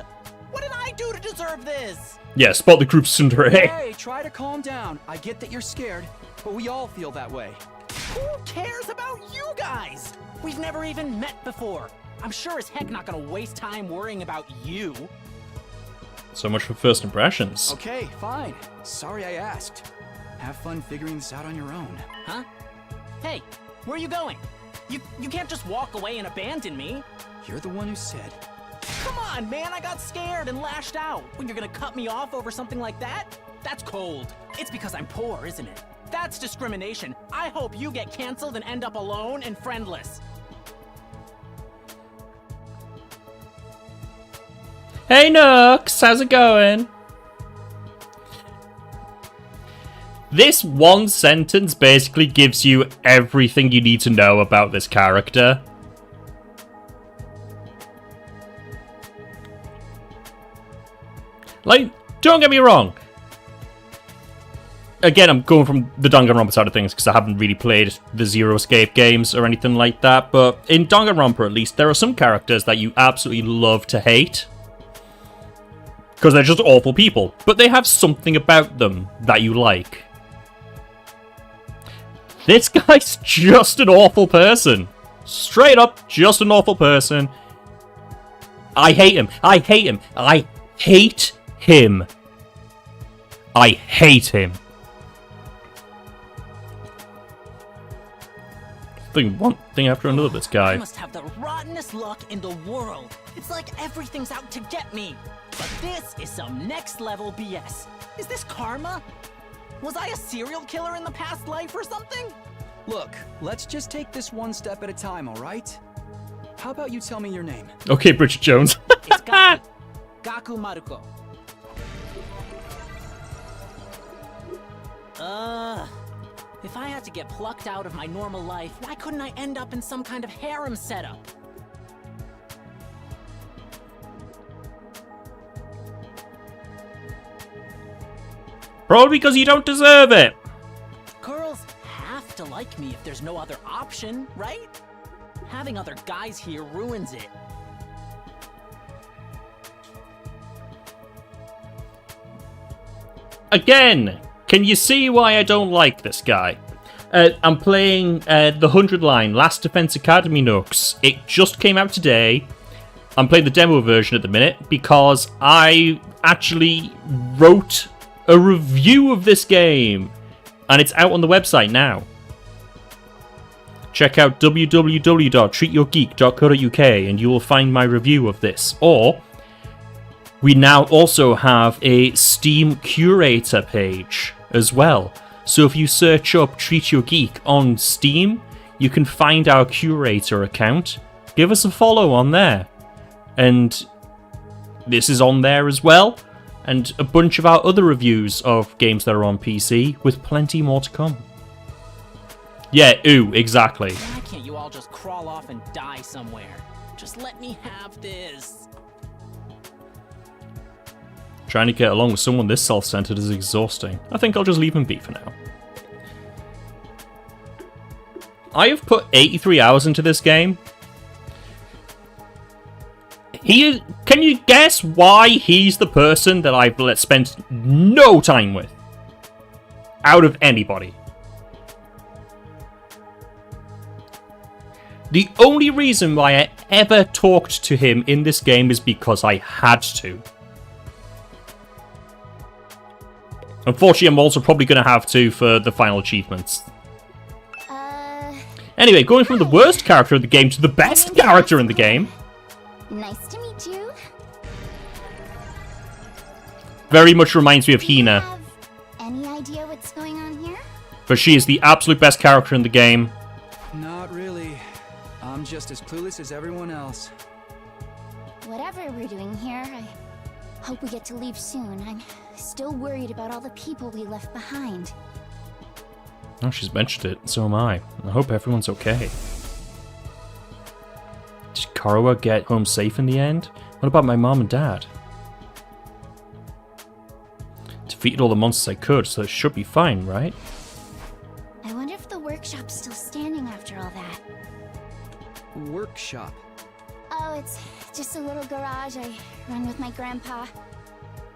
What did I do to deserve this? Yeah, spot the group Tsundere. Hey, try to calm down. I get that you're scared, but we all feel that way. Who cares about you guys? We've never even met before. I'm sure as heck not gonna waste time worrying about you. So much for first impressions. Okay, fine. Sorry I asked. Have fun figuring this out on your own. Huh? Hey, where are you going? You can't just walk away and abandon me. You're the one who said. Come on, man, I got scared and lashed out. When you're gonna cut me off over something like that? That's cold. It's because I'm poor, isn't it? That's discrimination. I hope you get canceled and end up alone and friendless. Hey Nooks, how's it going? This one sentence basically gives you everything you need to know about this character. Like, don't get me wrong. Again, I'm going from the Danganronpa side of things because I haven't really played the Zero Escape games or anything like that, but in Danganronpa at least, there are some characters that you absolutely love to hate. Because they're just awful people, but they have something about them that you like. This guy's just an awful person. Straight up, just an awful person. I hate him. I hate him. I hate him. I hate him. One thing after another, this I guy. must have the rottenest luck in the world. It's like everything's out to get me. But this is some next level BS. Is this karma? Was I a serial killer in the past life or something? Look, let's just take this one step at a time, all right? How about you tell me your name? Okay, Bridget Jones. It's Gaku. Gaku Maruko. If I had to get plucked out of my normal life, why couldn't I end up in some kind of harem setup? Probably because you don't deserve it. Girls have to like me if there's no other option, right? Having other guys here ruins it. Again, can you see why I don't like this guy? I'm playing the 100 line, Last Defense Academy Nooks. It just came out today. I'm playing the demo version at the minute because I actually wrote a review of this game. And it's out on the website now. Check out www.treatyourgeek.co.uk and you will find my review of this. Or, we now also have a Steam Curator page as well. So if you search up Treat Your Geek on Steam, you can find our Curator account. Give us a follow on there. And this is on there as well. And a bunch of our other reviews of games that are on PC, with plenty more to come. Yeah, ooh, exactly. Why can't you all just crawl off and die somewhere? Just let me have this. Trying to get along with someone this self-centered is exhausting. I think I'll just leave him be for now. I have put 83 hours into this game. Can you guess why he's the person that I've spent no time with? Out of anybody. The only reason why I ever talked to him in this game is because I had to. Unfortunately, I'm also probably going to have to for the final achievements. Anyway, going from the worst character in the game to the best character in the game. Nice to meet you. Very much reminds me of Do you Hina. have any idea what's going on here? But she is the absolute best character in the game. Not really. I'm just as clueless as everyone else. Whatever we're doing here, I hope we get to leave soon. I'm still worried about all the people we left behind. Oh, she's mentioned it. So am I. I hope everyone's okay. Did Korowa get home safe in the end? What about my mom and dad? Defeated all the monsters I could, so it should be fine, right? I wonder if the workshop's still standing after all that. Workshop. Oh, it's just a little garage I run with my grandpa.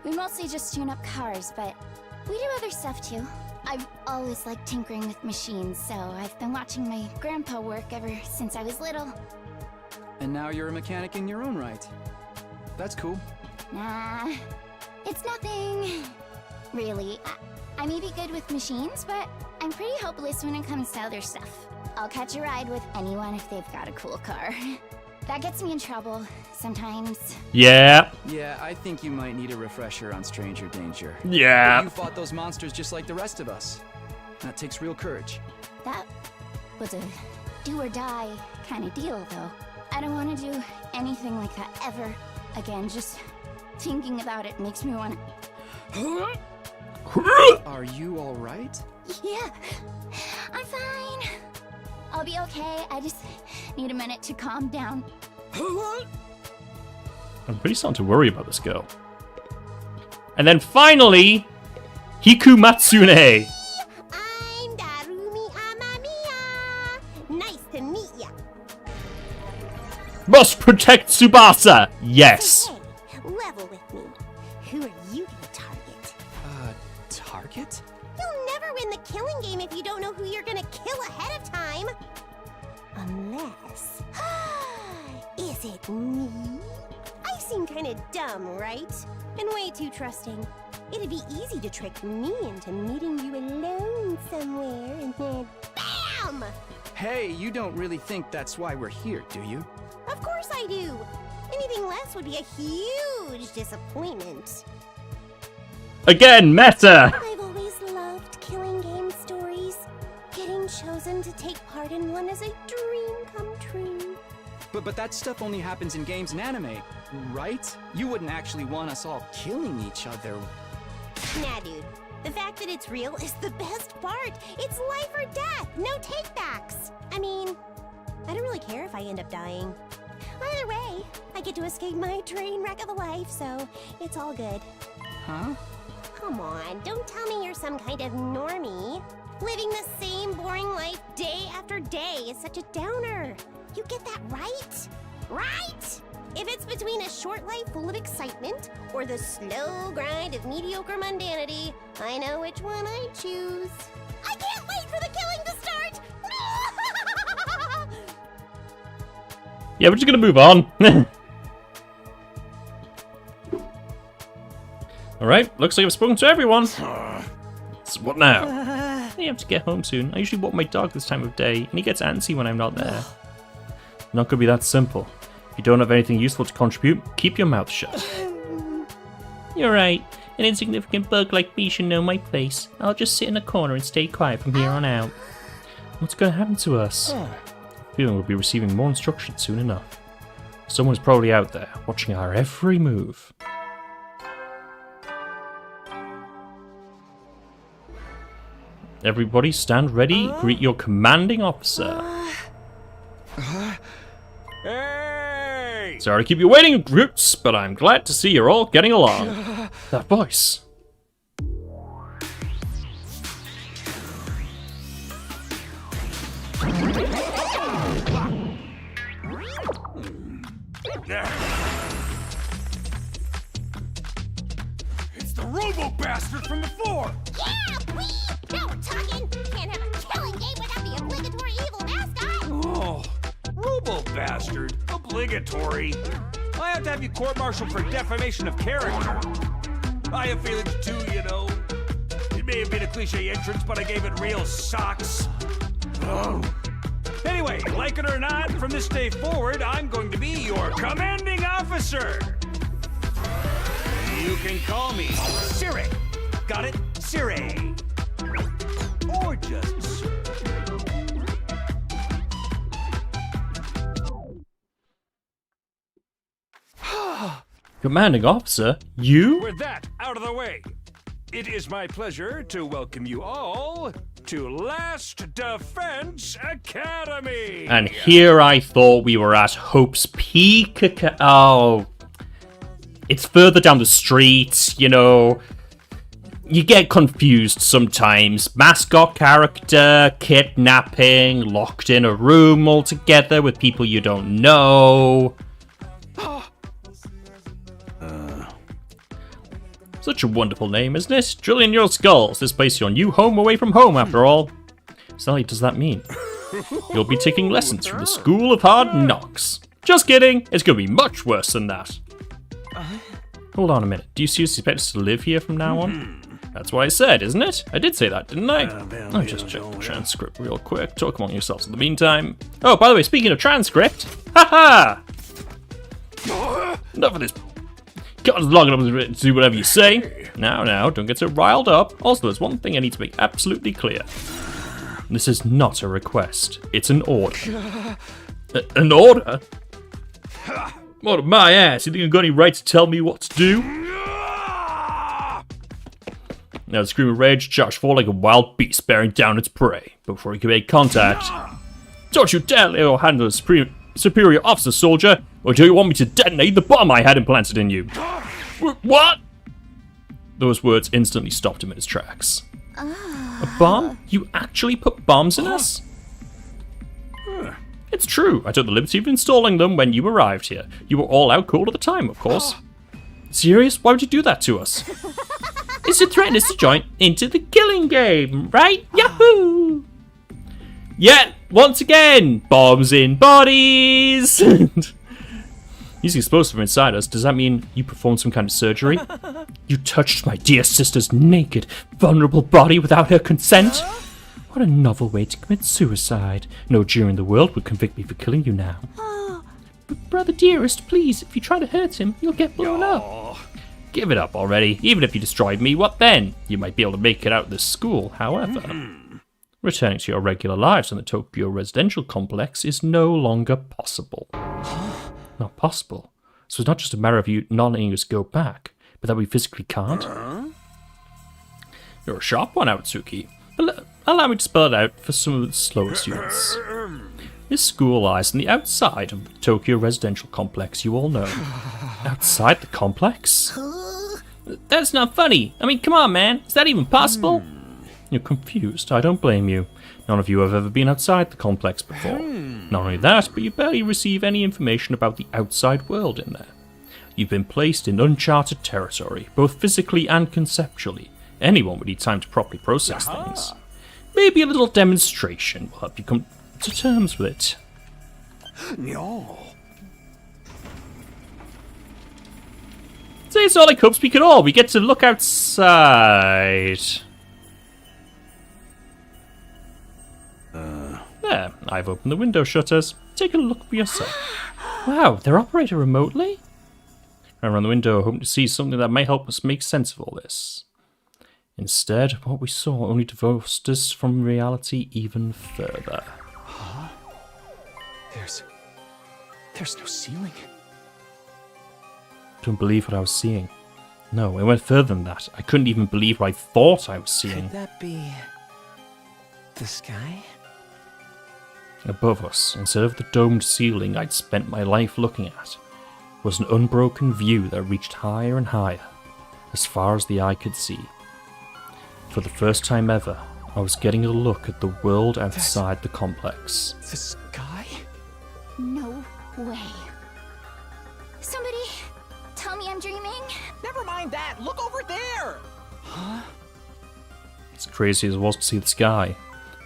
We mostly just tune up cars, but we do other stuff too. I've always liked tinkering with machines, so I've been watching my grandpa work ever since I was little. And now you're a mechanic in your own right. That's cool. Nah, it's nothing. Really, I may be good with machines, but I'm pretty hopeless when it comes to other stuff. I'll catch a ride with anyone if they've got a cool car. That gets me in trouble, sometimes. Yeah. Yeah, I think you might need a refresher on Stranger Danger. Yeah. You fought those monsters just like the rest of us. That takes real courage. That was a do-or-die kind of deal, though. I don't want to do anything like that ever again. Just thinking about it makes me want to... Are you alright? Yeah, I'm fine. I'll be okay. I just need a minute to calm down. I'm pretty starting to worry about this girl. And then finally, Hiku Matsune. I'm Darumi Amamiya. Nice to meet ya. Must protect Tsubasa. Yes. Hey, level with me. Who are you gonna target? Target? You'll never win the killing game if you don't know who you're gonna kill ahead of time. Unless... Is it me? I seem kinda dumb, right? And way too trusting. It'd be easy to trick me into meeting you alone somewhere and then BAM! am! Hey, you don't really think that's why we're here, do you? Of course I do. Anything less would be a huge disappointment. Again, meta! I've always loved killing game stories. Getting chosen to take part in one is a dream come true. But that stuff only happens in games and anime, right? You wouldn't actually want us all killing each other. Nah, dude. The fact that it's real is the best part. It's life or death, no takebacks. I mean, I don't really care if I end up dying. Either way, I get to escape my train wreck of a life, so it's all good. Huh? Come on, don't tell me you're some kind of normie. Living the same boring life day after day is such a downer. You get that right? Right? If it's between a short life full of excitement or the slow grind of mediocre mundanity, I know which one I choose. I can't wait for the killing to start! Yeah, we're just gonna move on. Alright, looks like I've spoken to everyone. So what now? I have to get home soon. I usually walk my dog this time of day, and he gets antsy when I'm not there. Not gonna be that simple. If you don't have anything useful to contribute, keep your mouth shut. You're right. An insignificant bug like me should know my place. I'll just sit in a corner and stay quiet from here on out. What's gonna happen to us? I feel we'll be receiving more instructions soon enough. Someone's probably out there, watching our every move. Everybody stand ready, greet your commanding officer. Hey! Sorry to keep you waiting, Roots, but I'm glad to see you're all getting along. That voice. It's the Robo-Bastard from before! Yeah, please! Now we're talking! Can't have a killing game without the obligatory evil mascot! Oh, Robo-Bastard? Obligatory? I have to have you court-martialed for defamation of character. I have feelings too, you know. It may have been a cliche entrance, but I gave it real socks. Oh. Anyway, like it or not, from this day forward, I'm going to be your commanding officer. You can call me Siri. Got it? Siri. Or just Siri. Commanding officer? You? With that out of the way, it is my pleasure to welcome you all to Last Defense Academy. And here I thought we were at Hope's Peak. Oh. It's further down the street, you know. You get confused sometimes. Mascot character, kidnapping, locked in a room altogether with people you don't know. Such a wonderful name, isn't it? Drilling your skulls. This place your new home away from home, after all. Sally, does that mean you'll be taking lessons from the School of Hard Knocks? Just kidding. It's going to be much worse than that. Hold on a minute. Do you seriously expect us to live here from now on? That's what I said, isn't it? I did say that, didn't I? I'll just check the transcript real quick. Talk among yourselves in the meantime. Oh, by the way, speaking of transcript. Haha! Enough of this. God's long enough to do whatever you say. Now, don't get so riled up. Also, there's one thing I need to make absolutely clear. This is not a request. It's an order. An order? What of my ass? You think I've got any right to tell me what to do? Now the scream of rage charged forward like a wild beast bearing down its prey. Before he could make contact. Don't you dare lay your hand on a superior officer, soldier, or do you want me to detonate the bomb I had implanted in you? What? Those words instantly stopped him in his tracks. A bomb? You actually put bombs in us? It's true. I took the liberty of installing them when you arrived here. You were all out cold at the time, of course. Serious? Why would you do that to us? It's to threaten us to join into the killing game, right? Yahoo! Yet, once again, bombs in bodies! Using explosives from inside us, does that mean you performed some kind of surgery? You touched my dear sister's naked, vulnerable body without her consent? What a novel way to commit suicide. No jury in the world would convict me for killing you now. But brother dearest, please, if you try to hurt him, you'll get blown up. Give it up already. Even if you destroyed me, what then? You might be able to make it out of this school, however. Returning to your regular lives in the Tokyo residential complex is no longer possible. Not possible? So it's not just a matter of you not letting us go back, but that we physically can't? You're a sharp one, Aotsuki. Allow me to spell it out for some of the slower students. This school lies on the outside of the Tokyo residential complex you all know. Outside the complex? That's not funny. I mean, come on, man. Is that even possible? You're confused. I don't blame you. None of you have ever been outside the complex before. Not only that, but you barely receive any information about the outside world in there. You've been placed in uncharted territory, both physically and conceptually. Anyone would need time to properly process things. Maybe a little demonstration will help you come to terms with it. No. So it's not like Hope Speak at all. We get to look outside. There, I've opened the window shutters. Take a look for yourself. Wow, they're operated remotely? I ran the window, hoping to see something that may help us make sense of all this. Instead, what we saw only divorced us from reality even further. Huh? There's no ceiling. Couldn't believe what I was seeing. No, it went further than that. I couldn't even believe what I thought I was seeing. Could that be the sky? Above us, instead of the domed ceiling I'd spent my life looking at, was an unbroken view that reached higher and higher, as far as the eye could see. For the first time ever, I was getting a look at the world outside the complex. The sky? No way. Somebody tell me I'm dreaming. Never mind that. Look over there. Huh? As crazy as it was to see the sky,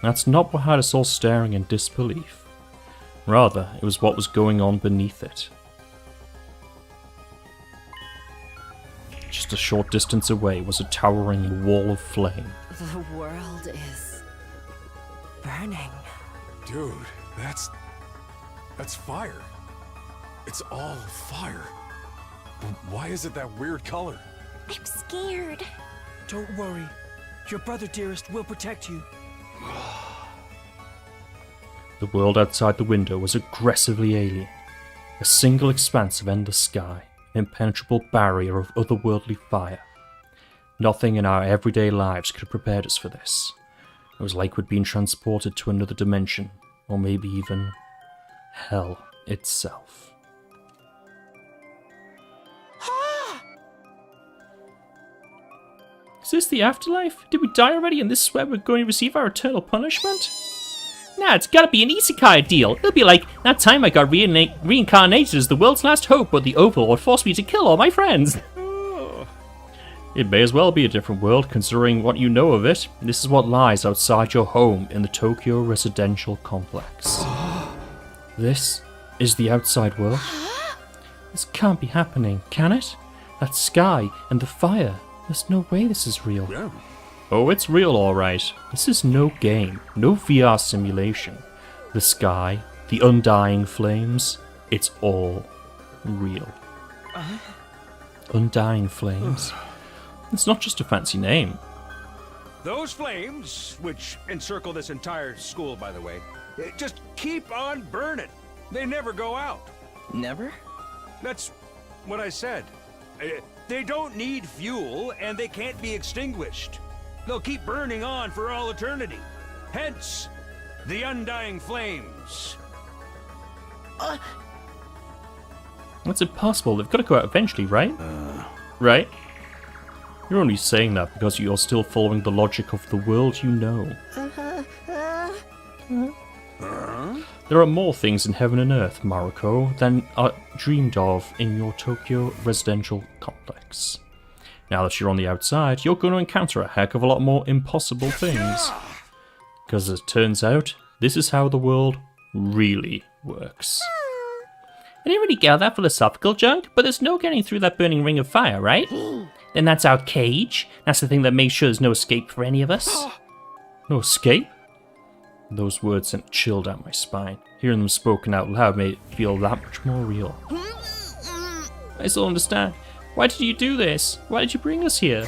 that's not what had us all staring in disbelief. Rather, it was what was going on beneath it. Just a short distance away was a towering wall of flame. The world is burning. Dude, that's fire. It's all fire. Why is it that weird color? I'm scared. Don't worry. Your brother dearest will protect you. The world outside the window was aggressively alien. A single expanse of endless sky, an impenetrable barrier of otherworldly fire. Nothing in our everyday lives could have prepared us for this. It was like we'd been transported to another dimension, or maybe even hell itself. Is this the afterlife? Did we die already and this is where we're going to receive our eternal punishment? Nah, it's gotta be an isekai deal. It'll be like that time I got reincarnated as the world's last hope, but the Overlord forced me to kill all my friends. It may as well be a different world, considering what you know of it. This is what lies outside your home in the Tokyo residential complex. This is the outside world? This can't be happening, can it? That sky and the fire. There's no way this is real. Yeah. Oh, it's real, alright. This is no game, no VR simulation. The sky, the undying flames, it's all real. Undying flames? It's not just a fancy name. Those flames, which encircle this entire school, by the way, just keep on burning. They never go out. Never? That's what I said. They don't need fuel, and they can't be extinguished. They'll keep burning on for all eternity. Hence, the undying flames. That's impossible. They've got to go out eventually, right? Right? You're only saying that because you're still following the logic of the world you know. There are more things in heaven and earth, Maruko, than are dreamed of in your Tokyo residential complex. Now that you're on the outside, you're going to encounter a heck of a lot more impossible things. Because as it turns out, this is how the world really works. I didn't really get all that philosophical junk, but there's no getting through that burning ring of fire, right? Then that's our cage. That's the thing that makes sure there's no escape for any of us. No escape? Those words sent a chill down my spine. Hearing them spoken out loud made it feel that much more real. I still understand. Why did you do this? Why did you bring us here?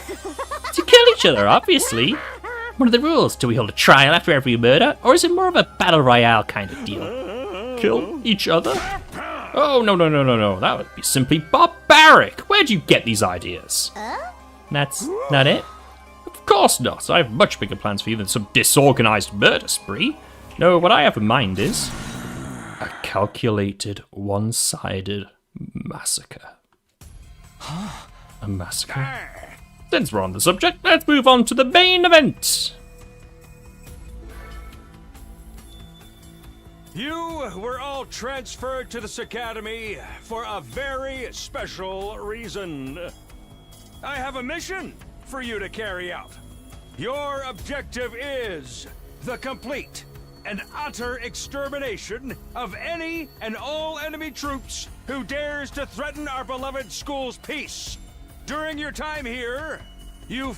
To kill each other, obviously. What are the rules? Do we hold a trial after every murder? Or is it more of a battle royale kind of deal? Kill each other? Oh, no. That would be simply barbaric. Where'd you get these ideas? That's not it? Of course not. I have much bigger plans for you than some disorganized murder spree. No, what I have in mind is a calculated, one-sided massacre. A massacre? Since we're on the subject, let's move on to the main event. You were all transferred to this academy for a very special reason. I have a mission for you to carry out. Your objective is the complete and utter extermination of any and all enemy troops who dares to threaten our beloved school's peace. During your time here, you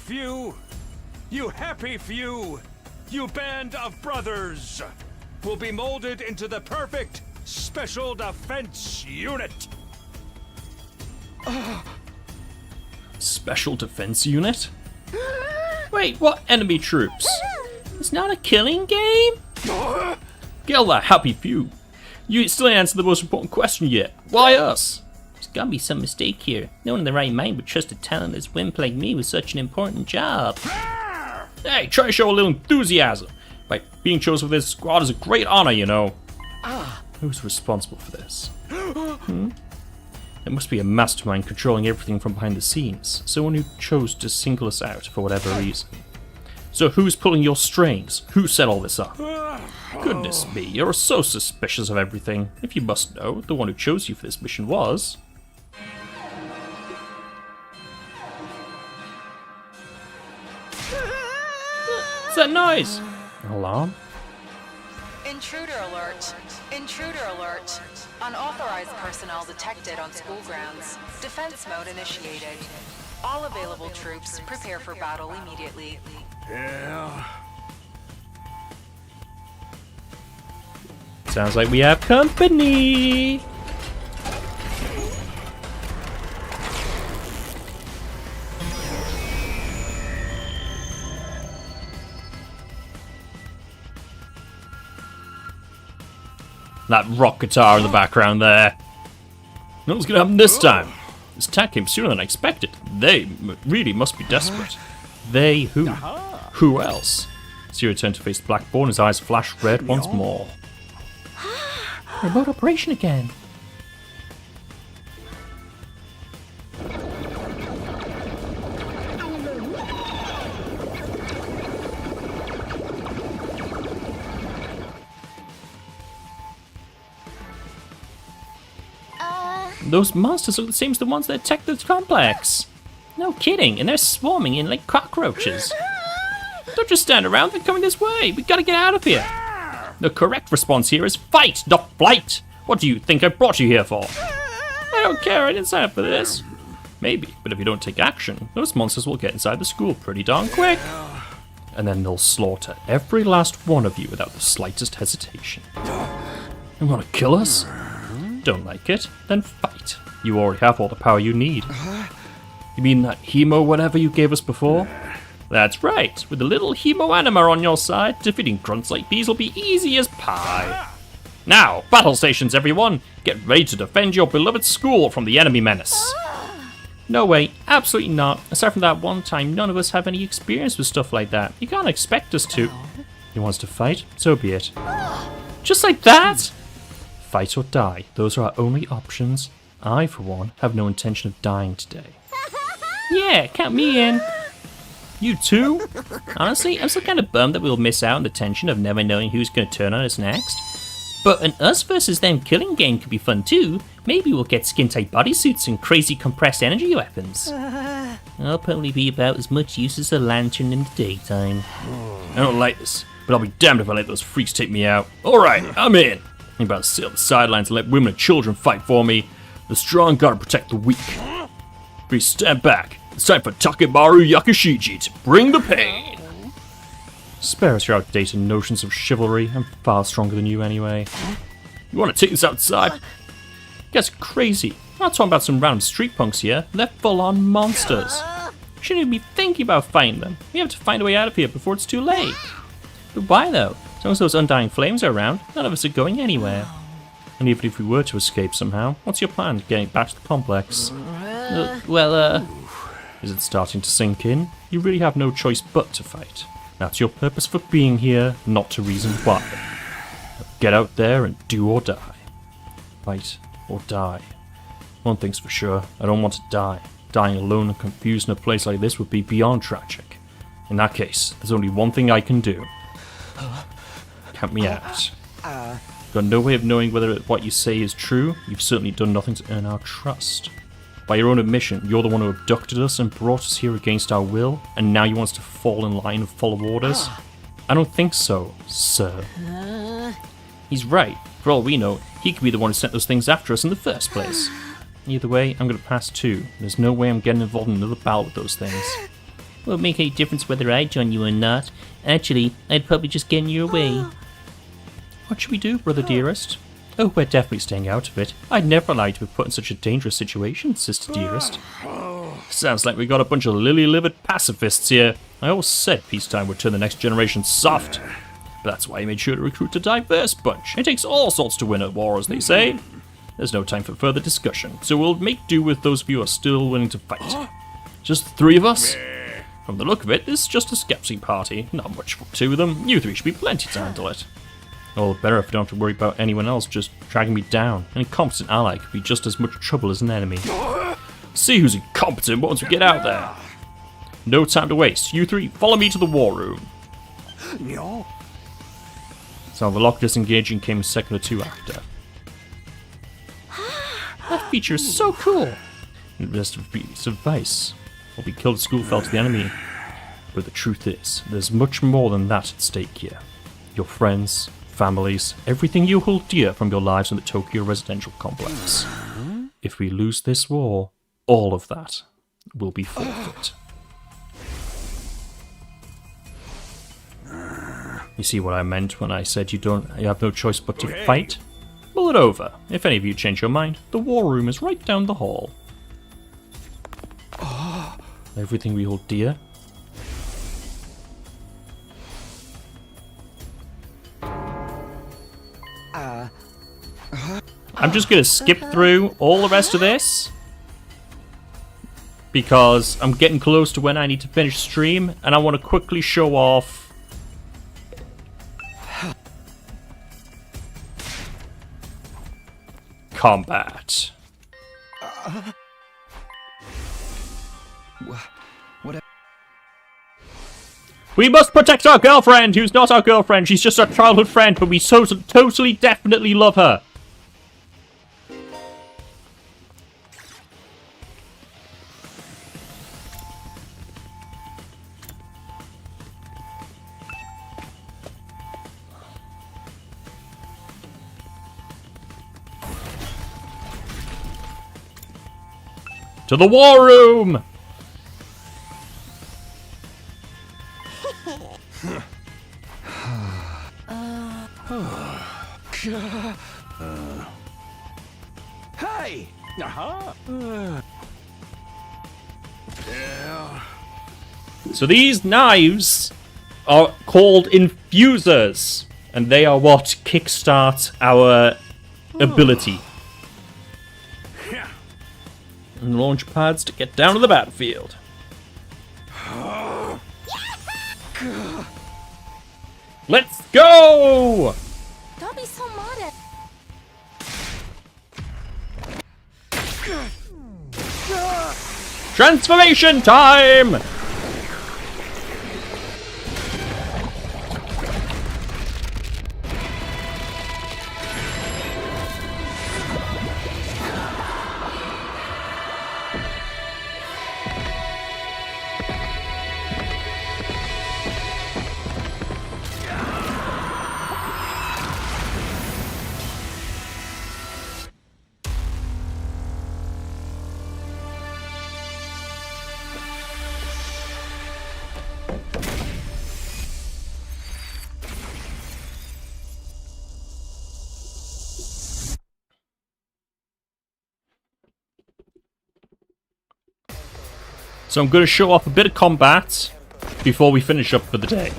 happy few, you band of brothers, will be molded into the perfect special defense unit. Special defense unit? Wait, what enemy troops? It's not a killing game? Kill that happy few. You still ain't answered the most important question yet. Why us? There's gotta be some mistake here. No one in the right mind would trust a talentless wimp like me with such an important job. Hey, try to show a little enthusiasm. By being chosen for this squad is a great honor, you know. Who's responsible for this? There must be a mastermind controlling everything from behind the scenes. Someone who chose to single us out for whatever reason. So who's pulling your strings? Who set all this up? Goodness me, you're so suspicious of everything. If you must know, the one who chose you for this mission was... What's that noise? An alarm? Intruder alert. Intruder alert. Unauthorized personnel detected on school grounds. Defense mode initiated. All available troops prepare for battle immediately. Yeah. Sounds like we have company. That rock guitar in the background there. Know what's gonna happen this time? This attack came sooner than I expected. They really must be desperate. They who? Who else? Zero turned to face Blackborn, his eyes flashed red once more. Remote operation again. Those monsters look the same as the ones that attacked the complex. No kidding, and they're swarming in like cockroaches. Don't just stand around, they're coming this way. We gotta get out of here. The correct response here is fight, not flight. What do you think I brought you here for? I don't care, I didn't sign up for this. Maybe, but if you don't take action, those monsters will get inside the school pretty darn quick. And then they'll slaughter every last one of you without the slightest hesitation. You wanna kill us? Don't like it? Then fight. You already have all the power you need. You mean that hemo whatever you gave us before? That's right. With a little hemo anima on your side, defeating grunts like these will be easy as pie. Now, battle stations everyone! Get ready to defend your beloved school from the enemy menace. No way, absolutely not. Aside from that one time, none of us have any experience with stuff like that. You can't expect us to. You want us to fight? So be it. Just like that? Fight or die, those are our only options. I, for one, have no intention of dying today. Yeah, count me in. You too? Honestly, I'm still kind of bummed that we'll miss out on the tension of never knowing who's going to turn on us next. But an us versus them killing game could be fun too. Maybe we'll get skin-tight bodysuits and crazy compressed energy weapons. I'll probably be about as much use as a lantern in the daytime. I don't like this, but I'll be damned if I let those freaks take me out. Alright, I'm in. I'm about to sit on the sidelines and let women and children fight for me. The strong gotta protect the weak. Please stand back. It's time for Takemaru Yakushiji to bring the pain. Spare us your outdated notions of chivalry. I'm far stronger than you anyway. You want to take this outside? You guys are crazy. I'm not talking about some random street punks here. They're full-on monsters. We shouldn't even be thinking about fighting them. We have to find a way out of here before it's too late. But why though? As long as those undying flames are around, none of us are going anywhere. And even if we were to escape somehow, what's your plan getting back to the complex? Is it starting to sink in? You really have no choice but to fight. That's your purpose for being here, not to reason why. Now get out there and do or die. Fight or die. One thing's for sure, I don't want to die. Dying alone and confused in a place like this would be beyond tragic. In that case, there's only one thing I can do. Count me out. You've got no way of knowing whether what you say is true. You've certainly done nothing to earn our trust. By your own admission, you're the one who abducted us and brought us here against our will, and now you want us to fall in line and follow orders? I don't think so, sir. He's right. For all we know, he could be the one who sent those things after us in the first place. Either way, I'm going to pass too. There's no way I'm getting involved in another battle with those things. Won't make any difference whether I join you or not. Actually, I'd probably just get in your way. What should we do, brother dearest? Oh, we're definitely staying out of it. I'd never allow you to be put in such a dangerous situation, sister dearest. Sounds like we got a bunch of lily-livered pacifists here. I always said peacetime would turn the next generation soft. But that's why I made sure to recruit a diverse bunch. It takes all sorts to win a war, as they say. There's no time for further discussion, so we'll make do with those of you who are still willing to fight. Just the three of us? From the look of it, this is just a scouting party. Not much for two of them. You three should be plenty to handle it. All the better if I don't have to worry about anyone else just dragging me down. An incompetent ally could be just as much trouble as an enemy. See who's incompetent once we get out there. No time to waste. You three, follow me to the war room. So the lock disengaging came a second or two after. That feature is so cool. And the rest of a piece of advice. Or be killed at school fell to the enemy. But the truth is, there's much more than that at stake here. Your friends, families, everything you hold dear from your lives in the Tokyo residential complex. If we lose this war, all of that will be forfeit. You see what I meant when I said you have no choice but to fight? Mull it over. If any of you change your mind, the war room is right down the hall. Everything we hold dear. I'm just gonna skip through all the rest of this because I'm getting close to when I need to finish stream and I want to quickly show off combat. We must protect our girlfriend, who's not our girlfriend. She's just our childhood friend, but we totally, definitely love her. To the war room! Hey! So these knives are called infusers, and they are what kickstart our ability. And launch pads to get down to the battlefield. Let's go! Don't be so modest. Transformation time! So I'm going to show off a bit of combat before we finish up for the day.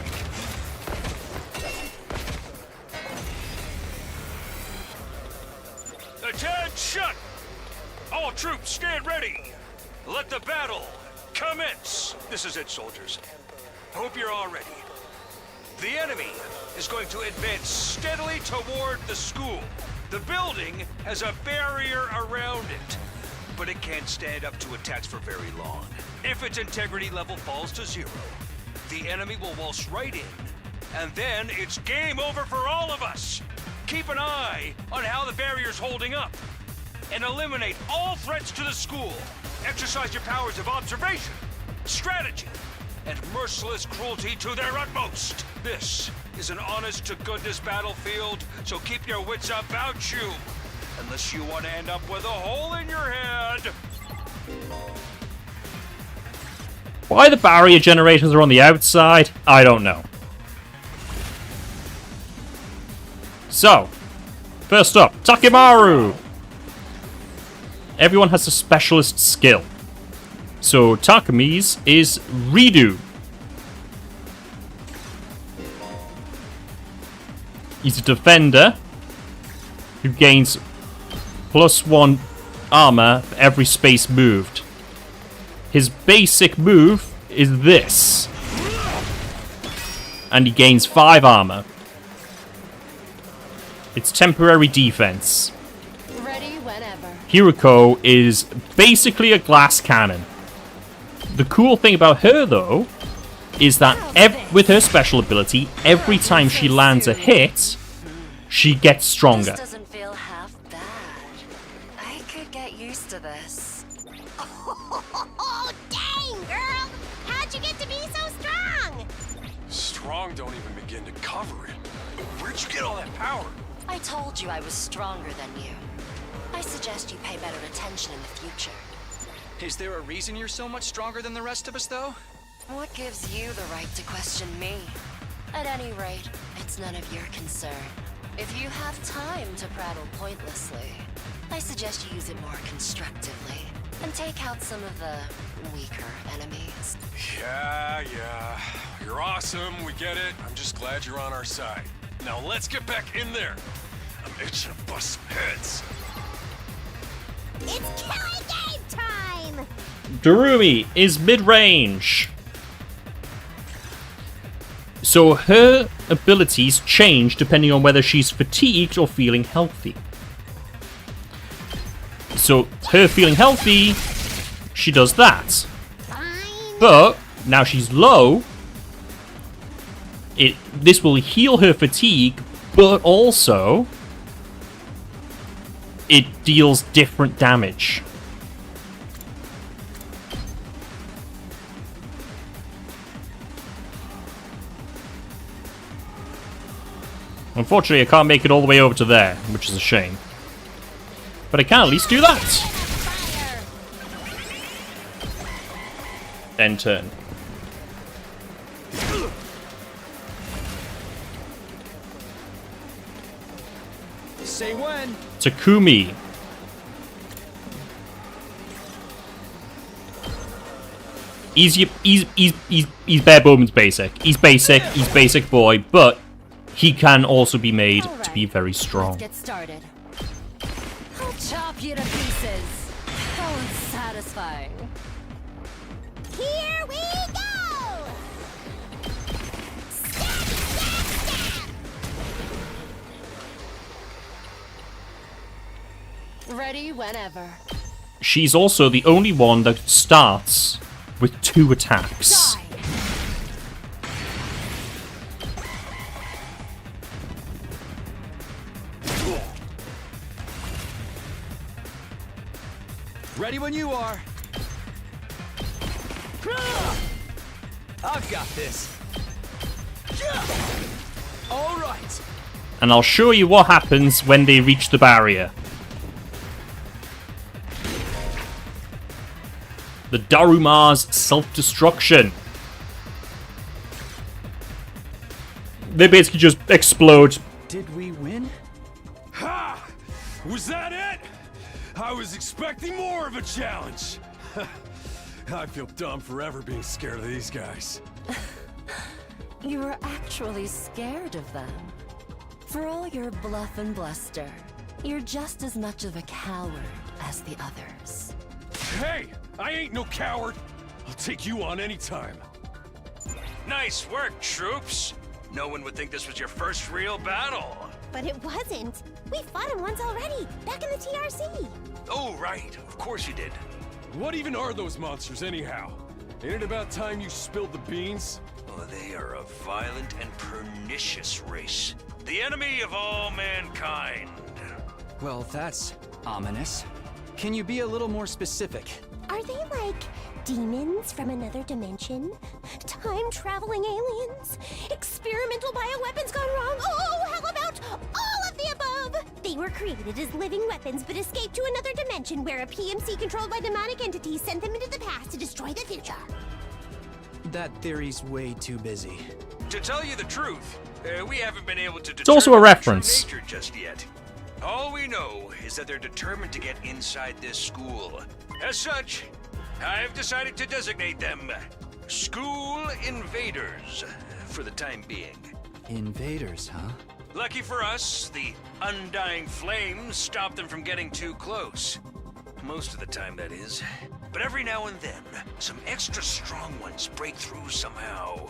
Attention! All troops, stand ready. Let the battle commence. This is it, soldiers. Hope you're all ready. The enemy is going to advance steadily toward the school. The building has a barrier around it, but it can't stand up to attacks for very long. If its integrity level falls to 0, the enemy will waltz right in, and then it's game over for all of us. Keep an eye on how the barrier's holding up, and eliminate all threats to the school. Exercise your powers of observation, strategy, and merciless cruelty to their utmost. This is an honest-to-goodness battlefield, so keep your wits about you, unless you want to end up with a hole in your head. Why the barrier generators are on the outside, I don't know. So, first up, Takemaru. Everyone has a specialist skill. So Takemi's is Redo. He's a defender who gains +1 armor for every space moved. His basic move is this, and he gains 5 armor. It's temporary defense. Ready whenever. Hiriko is basically a glass cannon. The cool thing about her, though, is that with her special ability, every time she lands a hit, she gets stronger. This doesn't feel half bad. I could get used to this. Oh, dang, girl! How'd you get to be so strong? Strong don't even begin to cover it. Where'd you get all that power? I told you I was stronger than you. I suggest you pay better attention in the future. Is there a reason you're so much stronger than the rest of us, though? What gives you the right to question me? At any rate, it's none of your concern. If you have time to prattle pointlessly, I suggest you use it more constructively and take out some of the weaker enemies. Yeah. You're awesome, we get it. I'm just glad you're on our side. Now let's get back in there. I'm itching to bust some heads. It's killing game time! Darumi is mid-range. So her abilities change depending on whether she's fatigued or feeling healthy. So her feeling healthy, she does that. But now she's low, this will heal her fatigue, but also it deals different damage. Unfortunately, I can't make it all the way over to there, which is a shame. But I can at least do that. End turn. Say when. Takumi. He's bare bones basic. He's basic boy, but he can also be made to be very strong. Let's get started. I'll chop you to pieces. How unsatisfying. Here we go! Stab! Ready whenever. She's also the only one that starts with 2 attacks. Ready when you are. I've got this. All right. And I'll show you what happens when they reach the barrier. The Daruma's self-destruction. They basically just explode. Did we win? Ha! Was that it? I was expecting more of a challenge. I feel dumb forever being scared of these guys. You were actually scared of them. For all your bluff and bluster, you're just as much of a coward as the others. Hey! I ain't no coward! I'll take you on anytime. Nice work, troops. No one would think this was your first real battle. But it wasn't. We fought him once already, back in the TRC. Oh, right. Of course you did. What even are those monsters, anyhow? Ain't it about time you spilled the beans? Oh, they are a violent and pernicious race. The enemy of all mankind. Well, that's ominous. Can you be a little more specific? Are they like demons from another dimension? Time-traveling aliens? Experimental bioweapons gone wrong? Oh, how about all of the above? They were created as living weapons but escaped to another dimension where a PMC controlled by demonic entities sent them into the past to destroy the future. That theory's way too busy. To tell you the truth, we haven't been able to It's also a determine their true reference. nature just yet. All we know is that they're determined to get inside this school. As such, I've decided to designate them School Invaders for the time being. Invaders, huh? Lucky for us, the undying flames stop them from getting too close. Most of the time, that is. But every now and then, some extra strong ones break through somehow.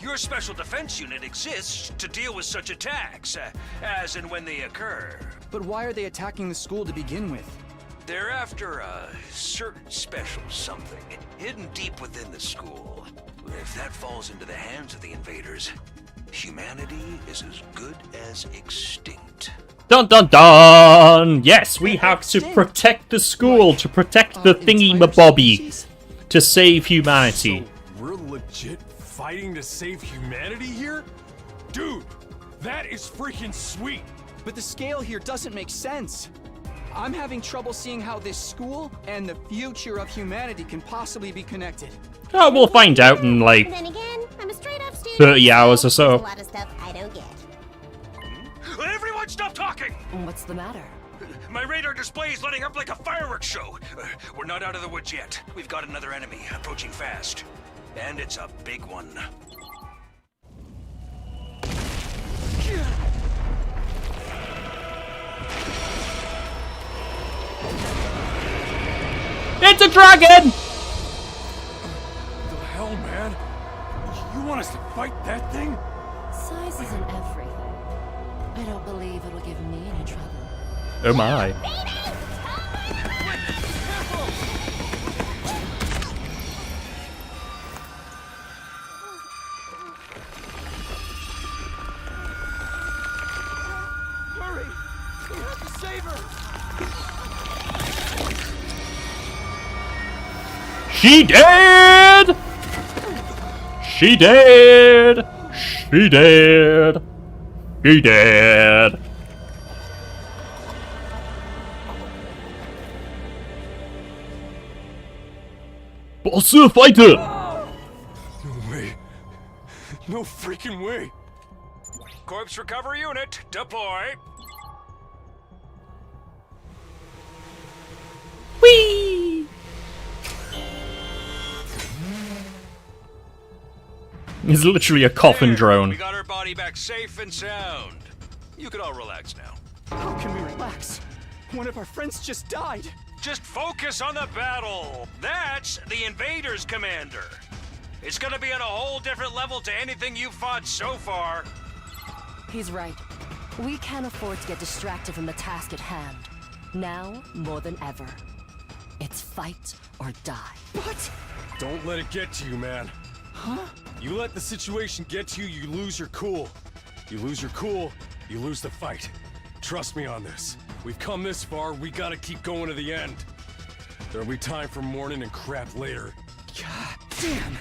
Your special defense unit exists to deal with such attacks, as and when they occur. But why are they attacking the school to begin with? They're after a certain special something, hidden deep within the school. If that falls into the hands of the invaders, humanity is as good as extinct. Dun dun dun! Yes, we have to protect the school, to protect the thingy-mabobby, to save humanity. So we're legit fighting to save humanity here? Dude, that is freaking sweet! But the scale here doesn't make sense. I'm having trouble seeing how this school and the future of humanity can possibly be connected. Oh, we'll find out in like Then again, I'm a straight-up student. 30 hours or so. There's a lot of stuff I don't get. Everyone stop talking! What's the matter? My radar display is lighting up like a fireworks show. We're not out of the woods yet. We've got another enemy approaching fast. And it's a big one. It's a dragon! The hell, man? You want us to fight that thing? Size isn't everything. I don't believe it'll give me any trouble. Oh my. Hurry! We have to save her! She did! She did! She did! She did! Boss fighter! No way. No freaking way. Corpse recovery unit, deploy. Whee! It's literally a coffin drone. We got our body back safe and sound. You can all relax now. How can we relax? One of our friends just died. Just focus on the battle. That's the invaders, Commander. It's gonna be on a whole different level to anything you've fought so far. He's right. We can't afford to get distracted from the task at hand. Now, more than ever. It's fight or die. What? Don't let it get to you, man. Huh? You let the situation get to you, you lose your cool. You lose your cool, you lose the fight. Trust me on this. We've come this far, we gotta keep going to the end. There'll be time for mourning and crap later. God damn!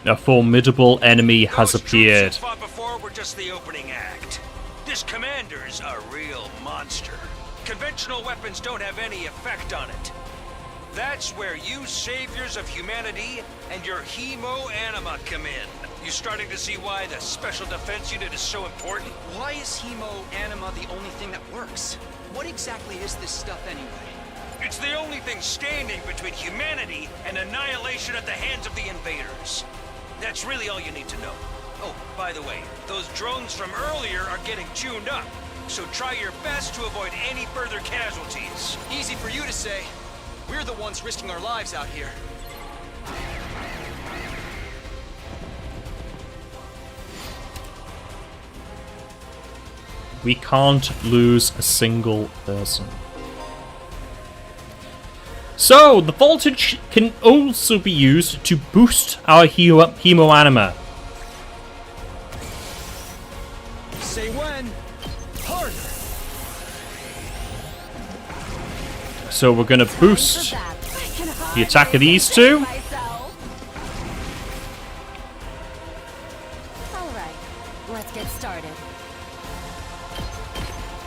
A formidable enemy has appeared. Those troops who fought before were just the opening act. This commander's a real monster. Conventional weapons don't have any effect on it. That's where you saviors of humanity and your hemo anima come in. You starting to see why the Special Defense Unit is so important? Why is Hemo Anima the only thing that works? What exactly is this stuff anyway? It's the only thing standing between humanity and annihilation at the hands of the invaders. That's really all you need to know. Oh, by the way, those drones from earlier are getting tuned up, so try your best to avoid any further casualties. Easy for you to say. We're the ones risking our lives out here. We can't lose a single person. So, the voltage can also be used to boost our Hemo Anima. Say when. Harder. So we're gonna boost the attack of these two. Alright, let's get started.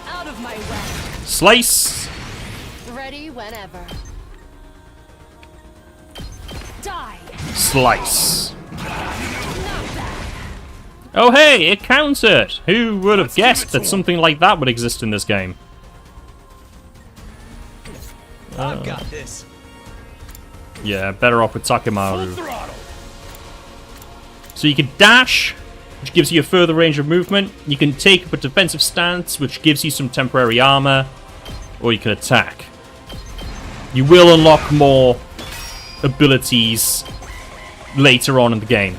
Out of my way. Slice. Ready whenever. Die. Slice. Oh hey, it countered! Who would have guessed that something like that would exist in this game? I've got this. Yeah, better off with Takemaru. So you can dash, which gives you a further range of movement. You can take up a defensive stance, which gives you some temporary armor. Or you can attack. You will unlock more abilities later on in the game.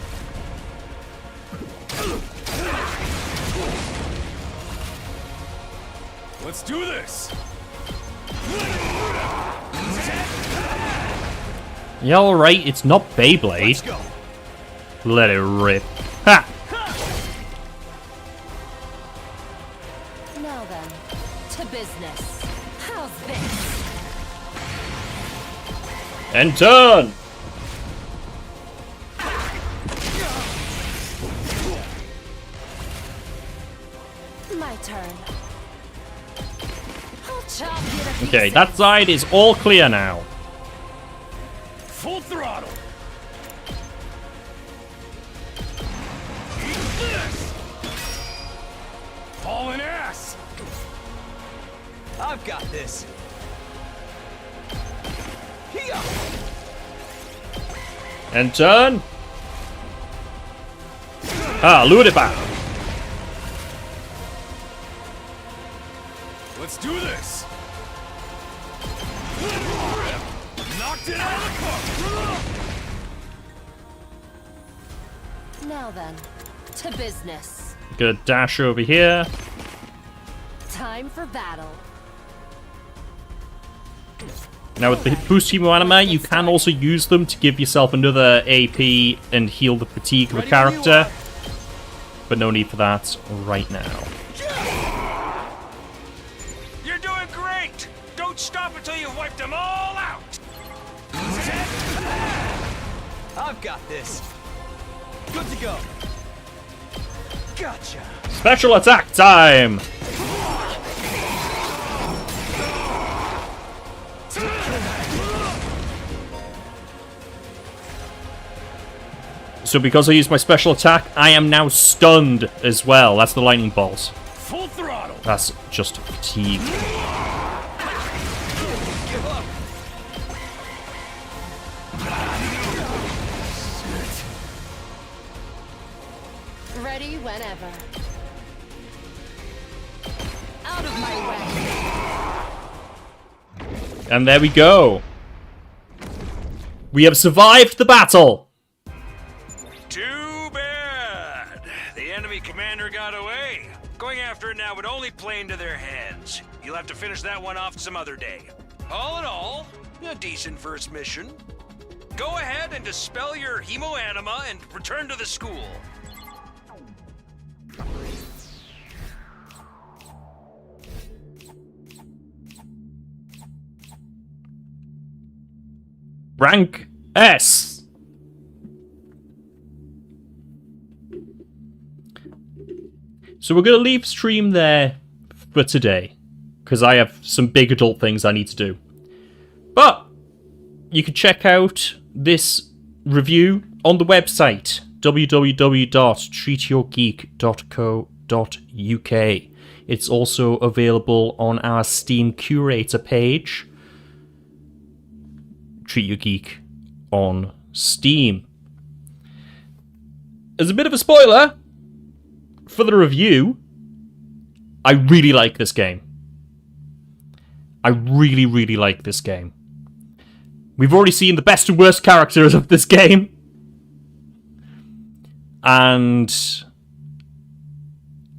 Let's do this! Yeah, alright, it's not Beyblade. Let it rip. Ha! Now then, to business. How's this? And turn! My turn. I'll chop you to Okay, pieces. that side is all clear now. Full throttle! Hauling ass! I've got this. Here. And turn. Ah, lured it back. Let's do this! Knocked it out of the park! Now then, to business. Gonna dash over here. Time for battle. Now with the boost Hemo Anima, you can also use them to give yourself another AP and heal the fatigue of a character. But no need for that right now. You're doing great! Don't stop until you've wiped them all out! I've got this. Good to go. Gotcha. Special attack time! So because I used my special attack, I am now stunned as well. That's the lightning bolts. Full throttle! That's just fatigue. Give up. Ready whenever. Out of my way. And there we go. We have survived the battle. Too bad. The enemy commander got away. Going after it now would only play into their hands. You'll have to finish that one off some other day. All in all, a decent first mission. Go ahead and dispel your Hemo Anima and return to the school. Rank S. So we're going to leave stream there for today, because I have some big adult things I need to do. But you can check out this review on the website, www.treatyourgeek.co.uk. It's also available on our Steam Curator page. Treat Your Geek on Steam. As a bit of a spoiler for the review, I really like this game. I really, really like this game. We've already seen the best and worst characters of this game. And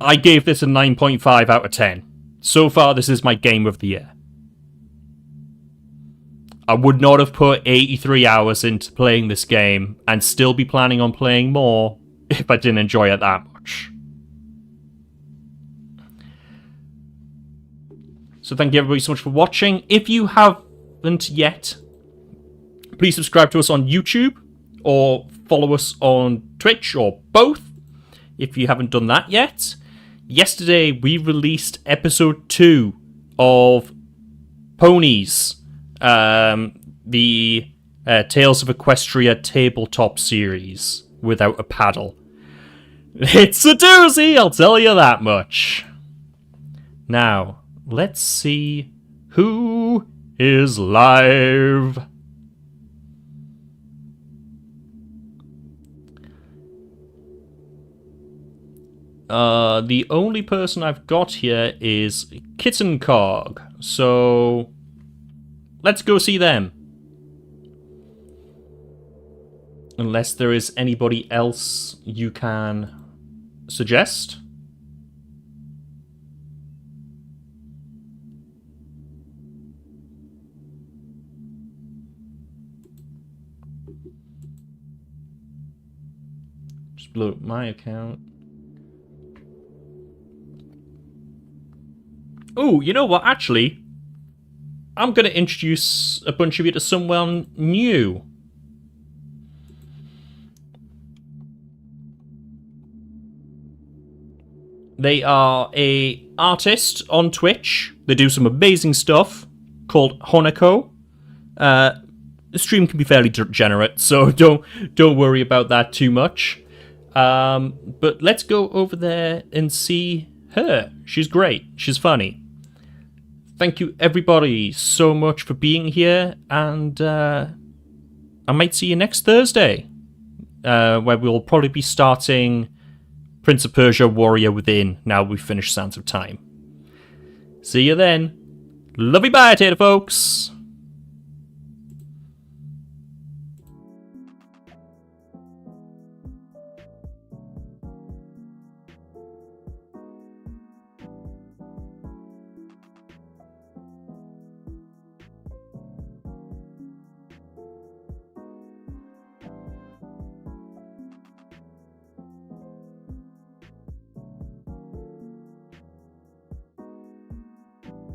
I gave this a 9.5 out of 10. So far, this is my game of the year. I would not have put 83 hours into playing this game and still be planning on playing more if I didn't enjoy it that much. So thank you everybody so much for watching. If you haven't yet, please subscribe to us on YouTube or follow us on Twitch or both if you haven't done that yet. Yesterday we released episode 2 of Ponies, the Tales of Equestria tabletop series without a paddle. It's a doozy, I'll tell you that much. Now, let's see who is live. The only person I've got here is Kitten Cog, so let's go see them. Unless there is anybody else you can suggest. Just blew up my account. Oh, you know what? Actually, I'm going to introduce a bunch of you to someone new. They are a artist on Twitch. They do some amazing stuff called Honeko. The stream can be fairly degenerate, so don't worry about that too much. But let's go over there and see her. She's great. She's funny. Thank you everybody so much for being here, and I might see you next Thursday, where we'll probably be starting Prince of Persia Warrior Within now we've finished Sands of Time. See you then. Love you, bye, Tater folks.